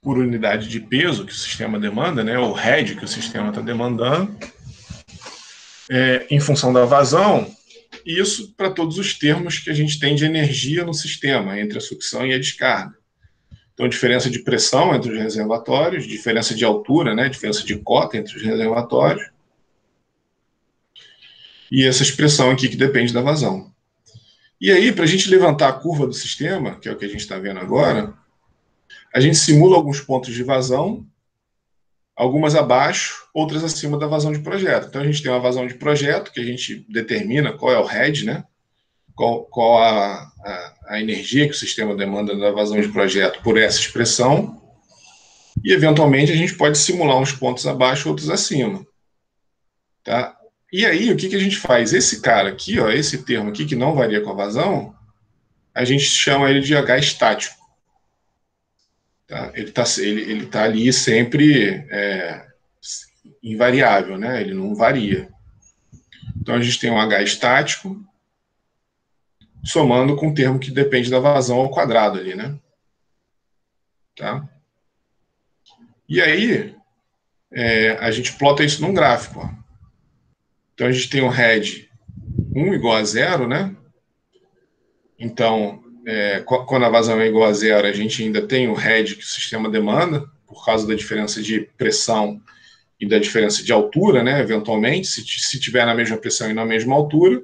por unidade de peso que o sistema demanda, né, o RED que o sistema está demandando, em função da vazão, isso para todos os termos que a gente tem de energia no sistema, entre a sucção e a descarga. Então, diferença de pressão entre os reservatórios, diferença de altura, né, diferença de cota entre os reservatórios, e essa expressão aqui que depende da vazão. E aí, para a gente levantar a curva do sistema, que é o que a gente está vendo agora, a gente simula alguns pontos de vazão, algumas abaixo, outras acima da vazão de projeto. Então, a gente tem uma vazão de projeto, que a gente determina qual é o head, né? Qual a energia que o sistema demanda da vazão de projeto por essa expressão, e, eventualmente, a gente pode simular uns pontos abaixo, outros acima. Tá? E aí, o que a gente faz? Esse cara aqui, ó, esse termo aqui, que não varia com a vazão, a gente chama ele de H estático. Tá? Ele tá ali sempre invariável, né? Ele não varia. Então, a gente tem um H estático, somando com o termo que depende da vazão ao quadrado ali, né? Tá? E aí, a gente plota isso num gráfico. Ó. Então, a gente tem o head 1 igual a 0, né? Então, quando a vazão é igual a 0, a gente ainda tem o head que o sistema demanda, por causa da diferença de pressão e da diferença de altura, né? Eventualmente, se tiver na mesma pressão e na mesma altura.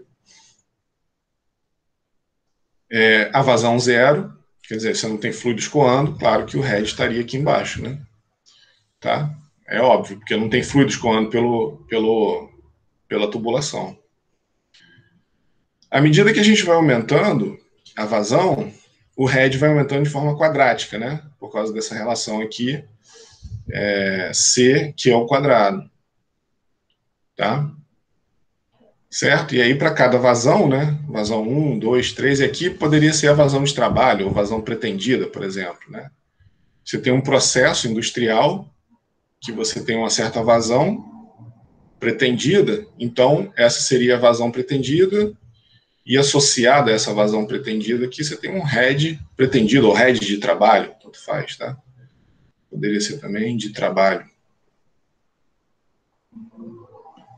A vazão 0, quer dizer, você não tem fluido escoando, claro que o head estaria aqui embaixo, né? Tá? É óbvio, porque não tem fluido escoando pela tubulação. À medida que a gente vai aumentando a vazão, o head vai aumentando de forma quadrática, né? Por causa dessa relação aqui, C, que é o quadrado. Tá? Certo? E aí, para cada vazão, né? Vazão 1, 2, 3, e aqui poderia ser a vazão de trabalho, ou vazão pretendida, por exemplo, né? Você tem um processo industrial que você tem uma certa vazão pretendida, então essa seria a vazão pretendida, e associada a essa vazão pretendida aqui, você tem um head pretendido, ou head de trabalho, tanto faz, tá? Poderia ser também de trabalho.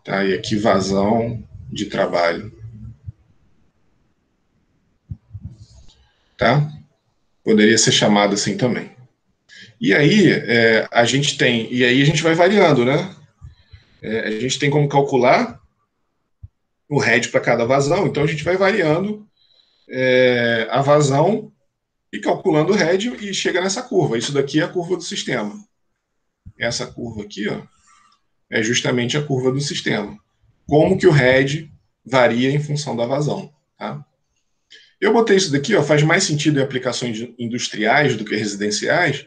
Tá? E aqui vazão de trabalho. Tá? Poderia ser chamado assim também. E aí, a gente tem, e aí a gente vai variando, né? A gente tem como calcular o head para cada vazão, então a gente vai variando a vazão e calculando o head e chega nessa curva. Isso daqui é a curva do sistema. Essa curva aqui, ó, é justamente a curva do sistema. Como que o head varia em função da vazão. Tá? Eu botei isso daqui, ó, faz mais sentido em aplicações industriais do que residenciais,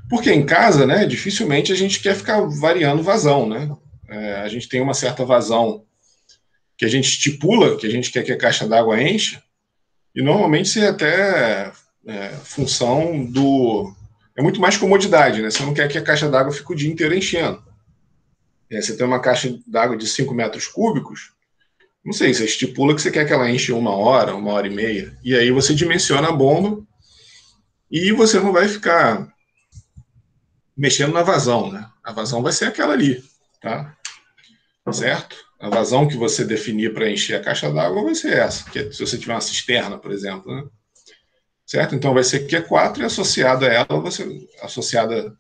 porque em casa, né, dificilmente a gente quer ficar variando vazão, né? A gente tem uma certa vazão que a gente estipula, que a gente quer que a caixa d'água encha, e normalmente isso é até função do... É muito mais comodidade, né? Você não quer que a caixa d'água fique o dia inteiro enchendo. Você tem uma caixa d'água de 5 metros cúbicos, não sei, você estipula que você quer que ela enche 1 hora e meia, e aí você dimensiona a bomba e você não vai ficar mexendo na vazão, né? A vazão vai ser aquela ali, tá? Certo? A vazão que você definir para encher a caixa d'água vai ser essa, que se você tiver uma cisterna, por exemplo, né? Certo? Então vai ser Q4 e associado a ela, associada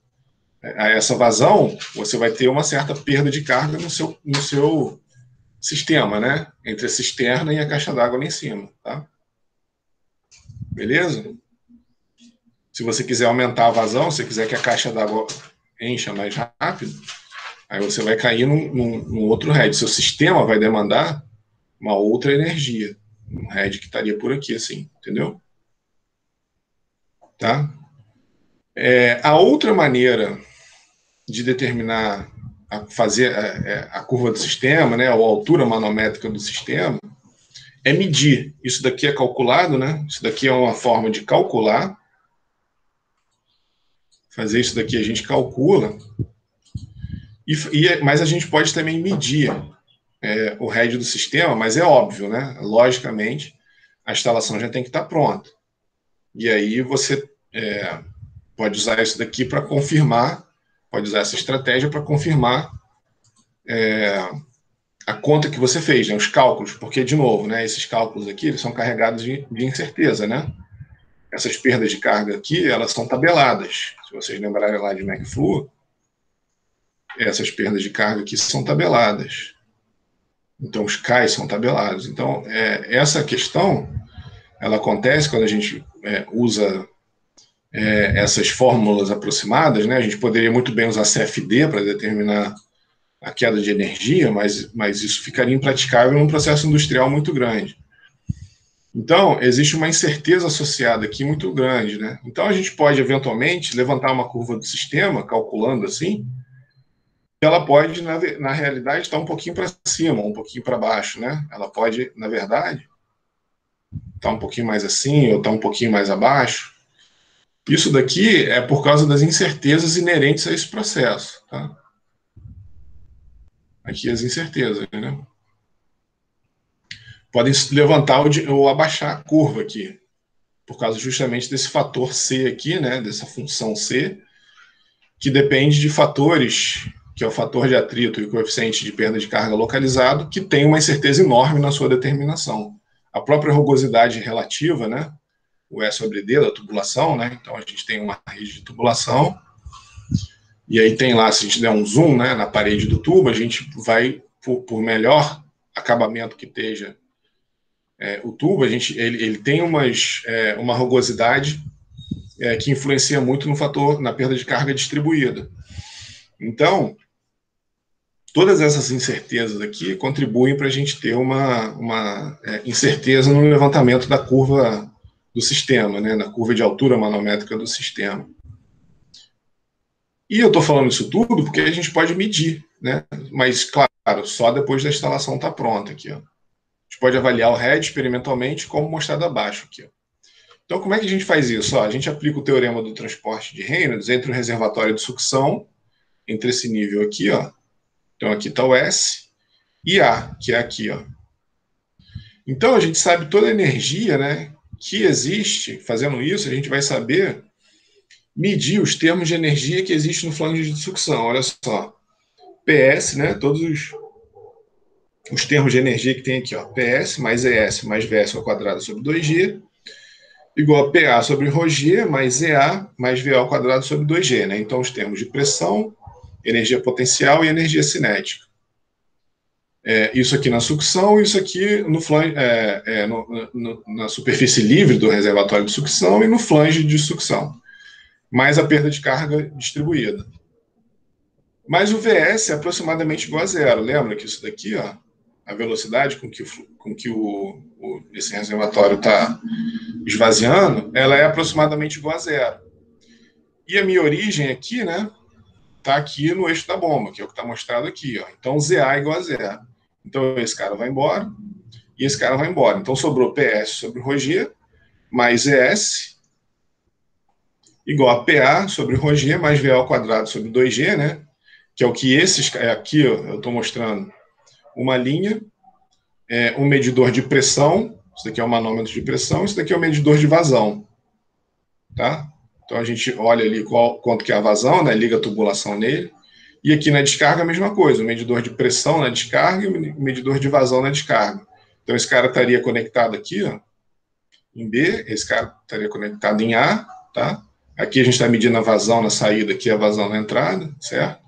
a essa vazão, você vai ter uma certa perda de carga no seu sistema, né? Entre a cisterna e a caixa d'água lá em cima, tá? Beleza? Se você quiser aumentar a vazão, se você quiser que a caixa d'água encha mais rápido, aí você vai cair num outro head. Seu sistema vai demandar uma outra energia. Um head que estaria por aqui, assim, entendeu? Tá? A outra maneira de determinar, fazer a curva do sistema, né, ou a altura manométrica do sistema, é medir. Isso daqui é calculado, né? Isso daqui é uma forma de calcular. Fazer isso daqui a gente calcula. Mas a gente pode também medir o head do sistema, mas é óbvio, né? Logicamente, a instalação já tem que estar pronta. E aí você pode usar isso daqui para confirmar, pode usar essa estratégia para confirmar a conta que você fez, né, os cálculos, porque, de novo, né, esses cálculos aqui eles são carregados de incerteza, né? Essas perdas de carga aqui, elas são tabeladas. Se vocês lembrarem lá de McFlu, essas perdas de carga aqui são tabeladas. Então, os CAIs são tabelados. Então, essa questão, ela acontece quando a gente usa essas fórmulas aproximadas, né? A gente poderia muito bem usar CFD para determinar a queda de energia, mas isso ficaria impraticável num processo industrial muito grande. Então, existe uma incerteza associada aqui muito grande, né? Então, a gente pode, eventualmente, levantar uma curva do sistema, calculando assim, e ela pode, na realidade, estar um pouquinho para cima, um pouquinho para baixo, né? Ela pode, na verdade, estar um pouquinho mais assim, ou estar um pouquinho mais abaixo. Isso daqui é por causa das incertezas inerentes a esse processo, tá? Aqui as incertezas, né? Podem levantar ou abaixar a curva aqui, por causa justamente desse fator C aqui, né? Dessa função C, que depende de fatores, que é o fator de atrito e o coeficiente de perda de carga localizado, que tem uma incerteza enorme na sua determinação. A própria rugosidade relativa, né? O E sobre D da tubulação, né? Então a gente tem uma rede de tubulação, e aí tem lá, se a gente der um zoom, né, na parede do tubo, a gente vai, por melhor acabamento que esteja o tubo, ele tem uma rugosidade que influencia muito no fator, na perda de carga distribuída. Então, todas essas incertezas aqui contribuem para a gente ter uma incerteza no levantamento da curva do sistema, né, na curva de altura manométrica do sistema. E eu estou falando isso tudo porque a gente pode medir, né? Mas, claro, só depois da instalação estar pronta aqui. Ó. A gente pode avaliar o RED experimentalmente, como mostrado abaixo aqui. Ó. Então, como é que a gente faz isso? Ó, a gente aplica o teorema do transporte de Reynolds entre o reservatório de sucção, entre esse nível aqui, ó. Então, aqui está o S, e A, que é aqui. Ó. Então, a gente sabe toda a energia, né, que existe. Fazendo isso, a gente vai saber medir os termos de energia que existem no flange de sucção. Olha só. PS, né? Todos os termos de energia que tem aqui, ó. PS mais ES mais VS ao quadrado sobre 2G, igual a PA sobre ρg mais EA mais VA ao quadrado sobre 2G, né? Então, os termos de pressão, energia potencial e energia cinética. Isso aqui na sucção, isso aqui no flange, na superfície livre do reservatório de sucção e no flange de sucção, mais a perda de carga distribuída. Mas o VS é aproximadamente igual a zero. Lembra que isso daqui, ó, a velocidade com que esse reservatório está esvaziando, ela é aproximadamente igual a zero. E a minha origem aqui, né, está aqui no eixo da bomba, que é o que está mostrado aqui. Ó. Então, ZA é igual a zero. Então, esse cara vai embora e esse cara vai embora. Então, sobrou PS sobre ρg mais ES igual a PA sobre ρg mais VA ao quadrado sobre 2G, né? Que é o que esses... Aqui, ó, eu estou mostrando uma linha, um medidor de pressão, isso daqui é um manômetro de pressão, isso daqui é um medidor de vazão. Tá? Então, a gente olha ali quanto que é a vazão, né? Liga a tubulação nele. E aqui na descarga a mesma coisa, o medidor de pressão na descarga e o medidor de vazão na descarga. Então esse cara estaria conectado aqui, ó, em B, esse cara estaria conectado em A, tá? Aqui a gente está medindo a vazão na saída, aqui a vazão na entrada, certo?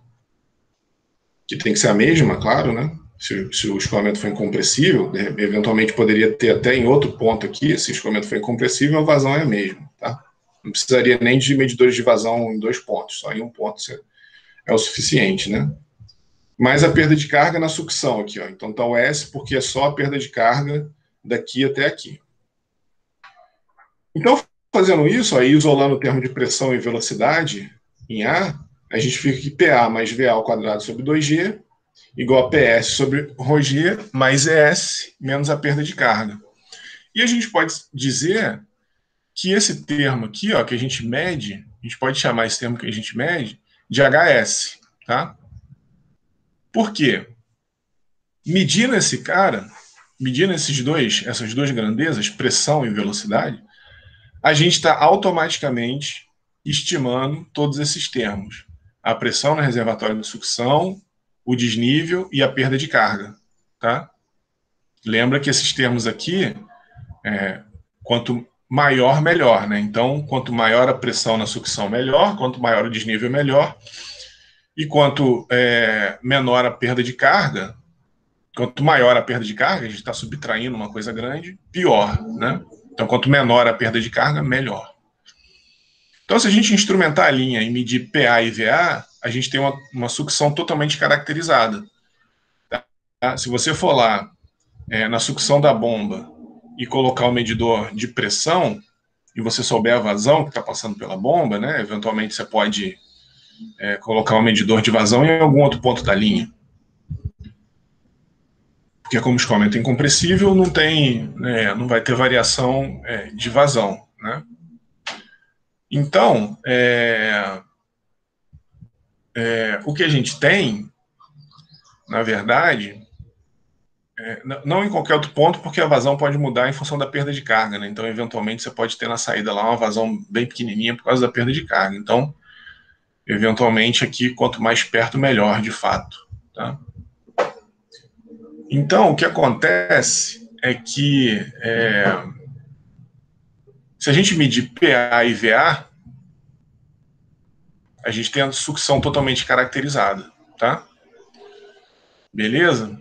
Que tem que ser a mesma, claro, né? Se o escoamento for incompressível, eventualmente poderia ter até em outro ponto aqui, se o escoamento for incompressível, a vazão é a mesma, tá? Não precisaria nem de medidores de vazão em 2 pontos, só em um ponto é o suficiente, né? Mais a perda de carga na sucção aqui, ó. Então tá o S porque é só a perda de carga daqui até aqui. Então, fazendo isso, aí isolando o termo de pressão e velocidade em A, a gente fica que PA mais VA ao quadrado sobre 2G igual a PS sobre ρg mais ES menos a perda de carga. E a gente pode dizer que esse termo aqui, ó, que a gente mede, a gente pode chamar esse termo que a gente mede de HS, tá? Por quê? Medindo esse cara, medindo essas duas grandezas, pressão e velocidade, a gente está automaticamente estimando todos esses termos. A pressão no reservatório de sucção, o desnível e a perda de carga. tá? Lembra que esses termos aqui, quanto maior, melhor, né? Então, quanto maior a pressão na sucção, melhor, quanto maior o desnível, melhor, e quanto menor a perda de carga, quanto maior a perda de carga, a gente está subtraindo uma coisa grande, pior, né? Então, quanto menor a perda de carga, melhor. Então, se a gente instrumentar a linha e medir PA e VA, a gente tem uma sucção totalmente caracterizada. Tá? Se você for lá na sucção da bomba e colocar o medidor de pressão, e você souber a vazão que está passando pela bomba, né, eventualmente você pode colocar o medidor de vazão em algum outro ponto da linha. Porque como o escoamento é incompressível, não vai ter variação de vazão, né? Então, o que a gente tem, na verdade, não em qualquer outro ponto, porque a vazão pode mudar em função da perda de carga, né? Então, eventualmente, você pode ter na saída lá uma vazão bem pequenininha por causa da perda de carga. Então, eventualmente, aqui, quanto mais perto, melhor, de fato, tá? Então, o que acontece é que se a gente medir PA e VA, a gente tem a sucção totalmente caracterizada, tá? Beleza?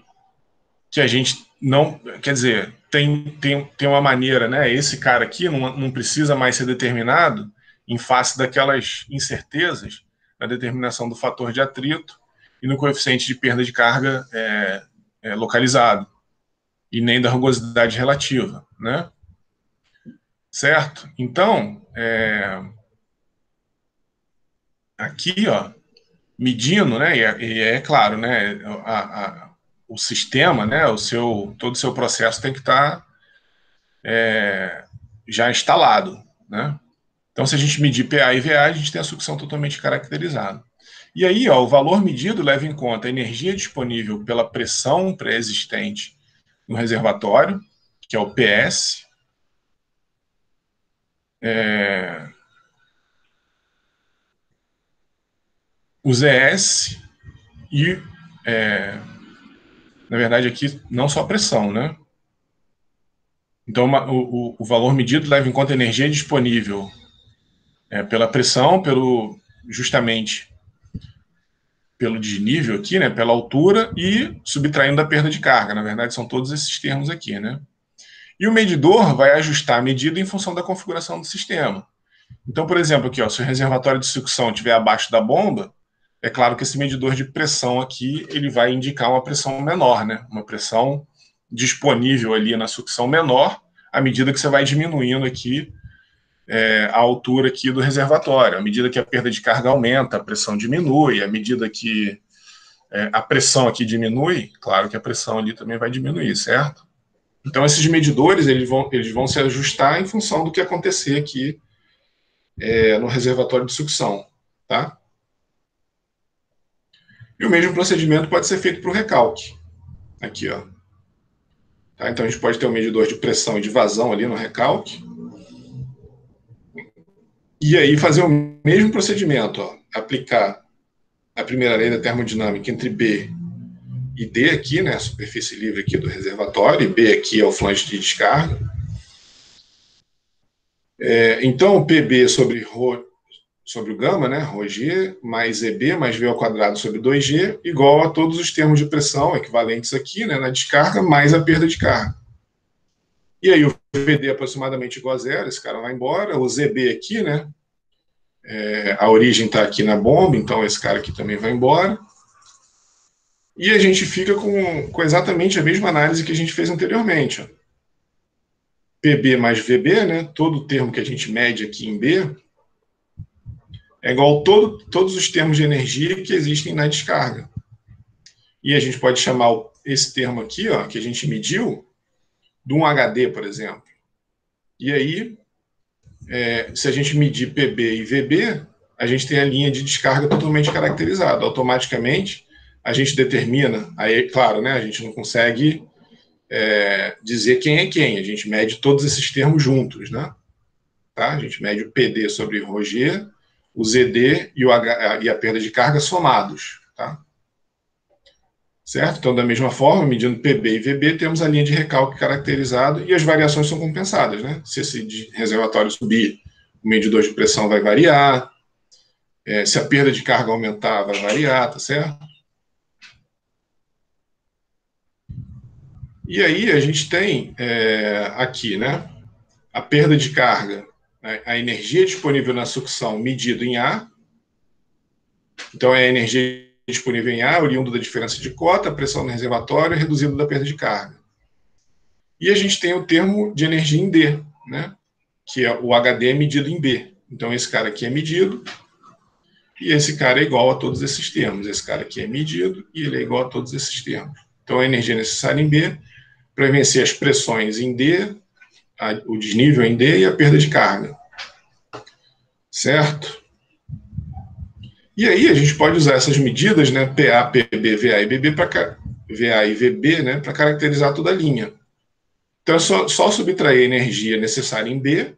Que a gente não... Quer dizer, tem uma maneira, né? Esse cara aqui não precisa mais ser determinado em face daquelas incertezas na determinação do fator de atrito e no coeficiente de perda de carga localizado, e nem da rugosidade relativa, né? Certo? Então, aqui, ó, medindo, né? E é claro, né? O sistema, né? Todo o seu processo tem que estar já instalado, né? Então, se a gente medir PA e VA, a gente tem a sucção totalmente caracterizada. E aí, ó, o valor medido leva em conta a energia disponível pela pressão pré-existente no reservatório, que é o PS, o ZS e, na verdade, aqui não só a pressão, né? Então, o valor medido leva em conta a energia disponível pela pressão, justamente pelo desnível aqui, né, pela altura e subtraindo a perda de carga. Na verdade, são todos esses termos aqui, né? E o medidor vai ajustar a medida em função da configuração do sistema. Então, por exemplo, aqui, ó, se o reservatório de sucção estiver abaixo da bomba, é claro que esse medidor de pressão aqui ele vai indicar uma pressão menor, né? Uma pressão disponível ali na sucção menor, à medida que você vai diminuindo aqui a altura aqui do reservatório. À medida que a perda de carga aumenta, a pressão diminui. À medida que a pressão aqui diminui, claro que a pressão ali também vai diminuir, certo? Então, esses medidores eles vão se ajustar em função do que acontecer aqui no reservatório de sucção, tá? E o mesmo procedimento pode ser feito para o recalque. Aqui, ó. Tá? Então, a gente pode ter um medidor de pressão e de vazão ali no recalque. E aí fazer o mesmo procedimento, ó. Aplicar a primeira lei da termodinâmica entre B e D aqui, né? A superfície livre aqui do reservatório, e B aqui é o flange de descarga. Então, o PB sobre o gama, né, ρg, mais EB, mais V ao quadrado sobre 2G, igual a todos os termos de pressão equivalentes aqui, né, na descarga, mais a perda de carga. E aí o VD é aproximadamente igual a zero, esse cara vai embora, o ZB aqui, né, a origem está aqui na bomba, então esse cara aqui também vai embora. E a gente fica com exatamente a mesma análise que a gente fez anteriormente. Ó. PB mais VB, né, todo o termo que a gente mede aqui em B, é igual a todos os termos de energia que existem na descarga. E a gente pode chamar esse termo aqui, ó, que a gente mediu, de um HD, por exemplo. E aí, se a gente medir PB e VB, a gente tem a linha de descarga totalmente caracterizada. Automaticamente, a gente determina, aí, claro, né, a gente não consegue dizer quem é quem, a gente mede todos esses termos juntos, né? Tá? A gente mede o PD sobre ρg, o ZD e a perda de carga somados, tá? certo? Então, da mesma forma, medindo PB e VB, temos a linha de recalque caracterizado e as variações são compensadas, né? Se esse reservatório subir, o medidor de pressão vai variar, se a perda de carga aumentar, vai variar, tá certo? E aí a gente tem aqui, né, a perda de carga, né, a energia disponível na sucção medido em A. Então, é a energia disponível em A, oriundo da diferença de cota, a pressão no reservatório reduzido da perda de carga. E a gente tem o termo de energia em D, né, que é o HD medido em B. Então, esse cara aqui é medido, e esse cara é igual a todos esses termos. Esse cara aqui é medido, e ele é igual a todos esses termos. Então, a energia necessária em B para vencer as pressões em D, o desnível em D e a perda de carga. Certo? E aí a gente pode usar essas medidas, né, PA, PB, VA e BB, VA e VB, né, para caracterizar toda a linha. Então é só subtrair a energia necessária em B,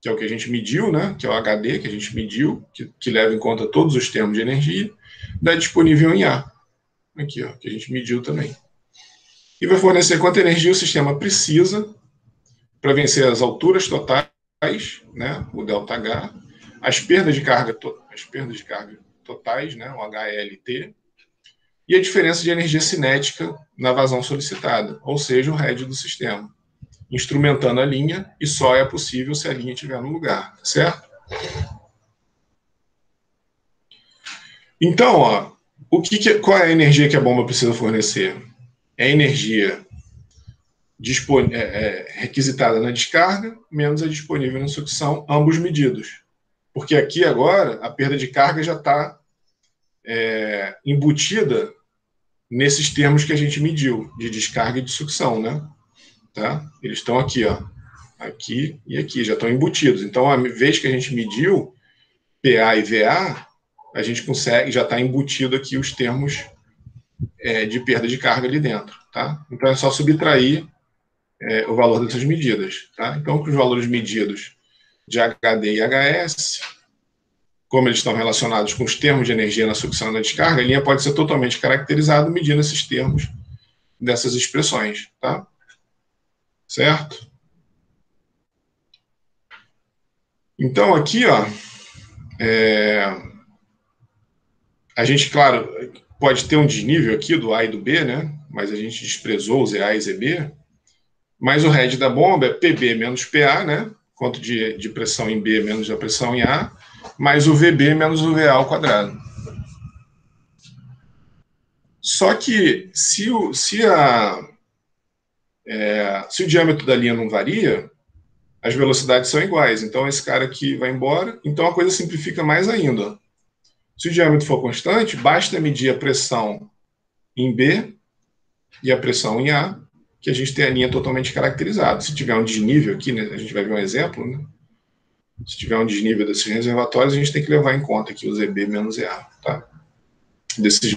que é o que a gente mediu, né, que é o HD que a gente mediu, que leva em conta todos os termos de energia, da disponível em A, aqui, ó, que a gente mediu também. E vai fornecer quanta energia o sistema precisa para vencer as alturas totais, né, o ΔH, as perdas de carga totais, né, o HLT, e a diferença de energia cinética na vazão solicitada, ou seja, o head do sistema, instrumentando a linha, e só é possível se a linha estiver no lugar, certo? Então, ó, qual é a energia que a bomba precisa fornecer? É a energia requisitada na descarga, menos a disponível na sucção, ambos medidos. Porque aqui agora a perda de carga já está embutida nesses termos que a gente mediu, de descarga e de sucção, né? Tá? Eles estão aqui, ó, aqui e aqui, já estão embutidos. Então, a vez que a gente mediu PA e VA, a gente consegue, já está embutido aqui os termos de perda de carga ali dentro, tá? Então, é só subtrair o valor dessas medidas, tá? Então, com os valores medidos de HD e HS, como eles estão relacionados com os termos de energia na sucção e na descarga, a linha pode ser totalmente caracterizada medindo esses termos dessas expressões, tá? Certo? Então, aqui, ó, a gente, claro, pode ter um desnível aqui do A e do B, né? Mas a gente desprezou os EA e ZB. Mas o head da bomba é PB menos PA, né? Quanto de pressão em B menos a pressão em A, mais o VB menos o VA ao quadrado. Só que se o diâmetro da linha não varia, as velocidades são iguais. Então, esse cara aqui vai embora. Então, a coisa simplifica mais ainda. Se o diâmetro for constante, basta medir a pressão em B e a pressão em A, que a gente tem a linha totalmente caracterizada. Se tiver um desnível aqui, né, a gente vai ver um exemplo, né? Se tiver um desnível desses reservatórios, a gente tem que levar em conta aqui o ZB menos EA, tá? Desses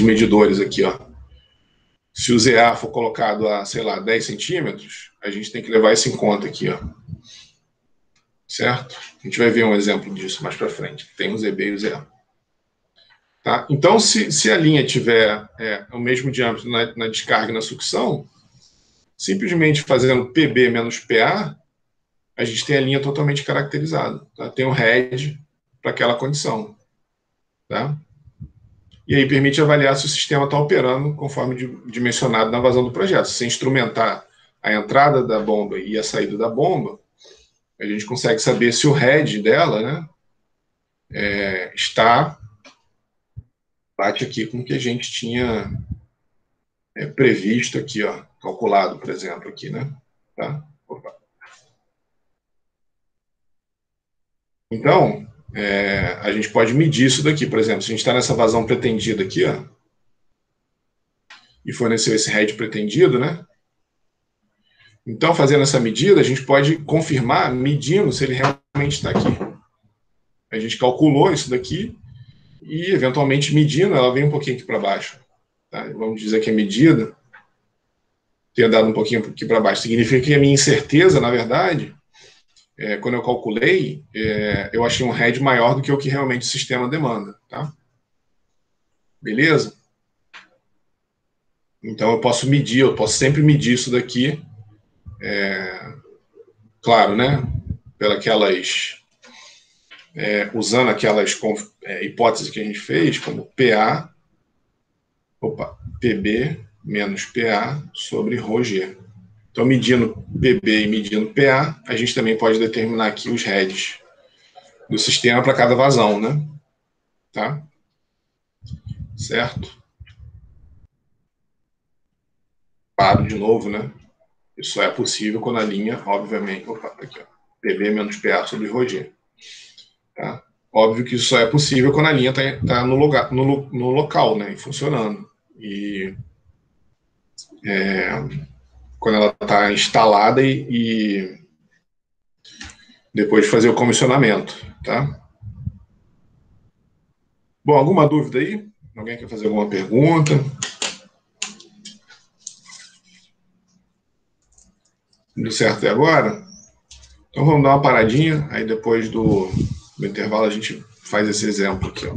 medidores aqui, ó. Se o ZA for colocado a, sei lá, 10 centímetros, a gente tem que levar isso em conta aqui, ó. Certo? A gente vai ver um exemplo disso mais para frente. Tem o ZB e o ZA. Tá? Então, se a linha tiver o mesmo diâmetro na descarga e na sucção, simplesmente fazendo PB menos PA, a gente tem a linha totalmente caracterizada. Tá? Tem um head para aquela condição. Tá? E aí permite avaliar se o sistema está operando conforme dimensionado na vazão do projeto. Se você instrumentar a entrada da bomba e a saída da bomba, a gente consegue saber se o head dela, né, bate aqui com o que a gente tinha previsto aqui, ó, calculado, por exemplo, aqui, né? Tá? Opa. Então, a gente pode medir isso daqui, por exemplo, se a gente está nessa vazão pretendida aqui, ó, e forneceu esse head pretendido, né? Então, fazendo essa medida, a gente pode confirmar, medindo se ele realmente está aqui. A gente calculou isso daqui e, eventualmente, medindo, ela vem um pouquinho aqui para baixo. Tá? Vamos dizer que a medida tenha dado um pouquinho aqui para baixo. Significa que a minha incerteza, na verdade, quando eu calculei, eu achei um head maior do que o que realmente o sistema demanda. Tá? Beleza? Então, eu posso medir, eu posso sempre medir isso daqui, claro, né? Usando aquelas hipóteses que a gente fez, como PB menos PA sobre ρg. Então, medindo PB e medindo PA, a gente também pode determinar aqui os heads do sistema para cada vazão, né? Tá? Certo? Paro de novo, né? Isso é possível quando a linha, obviamente, aqui, ó, PB menos PA sobre ρg. Tá? Óbvio que isso só é possível quando a linha está no local, né? E funcionando. E quando ela está instalada e depois de fazer o comissionamento, tá? Bom, alguma dúvida aí? Alguém quer fazer alguma pergunta? Tudo certo até agora? Então vamos dar uma paradinha, aí depois do intervalo a gente faz esse exemplo aqui, ó.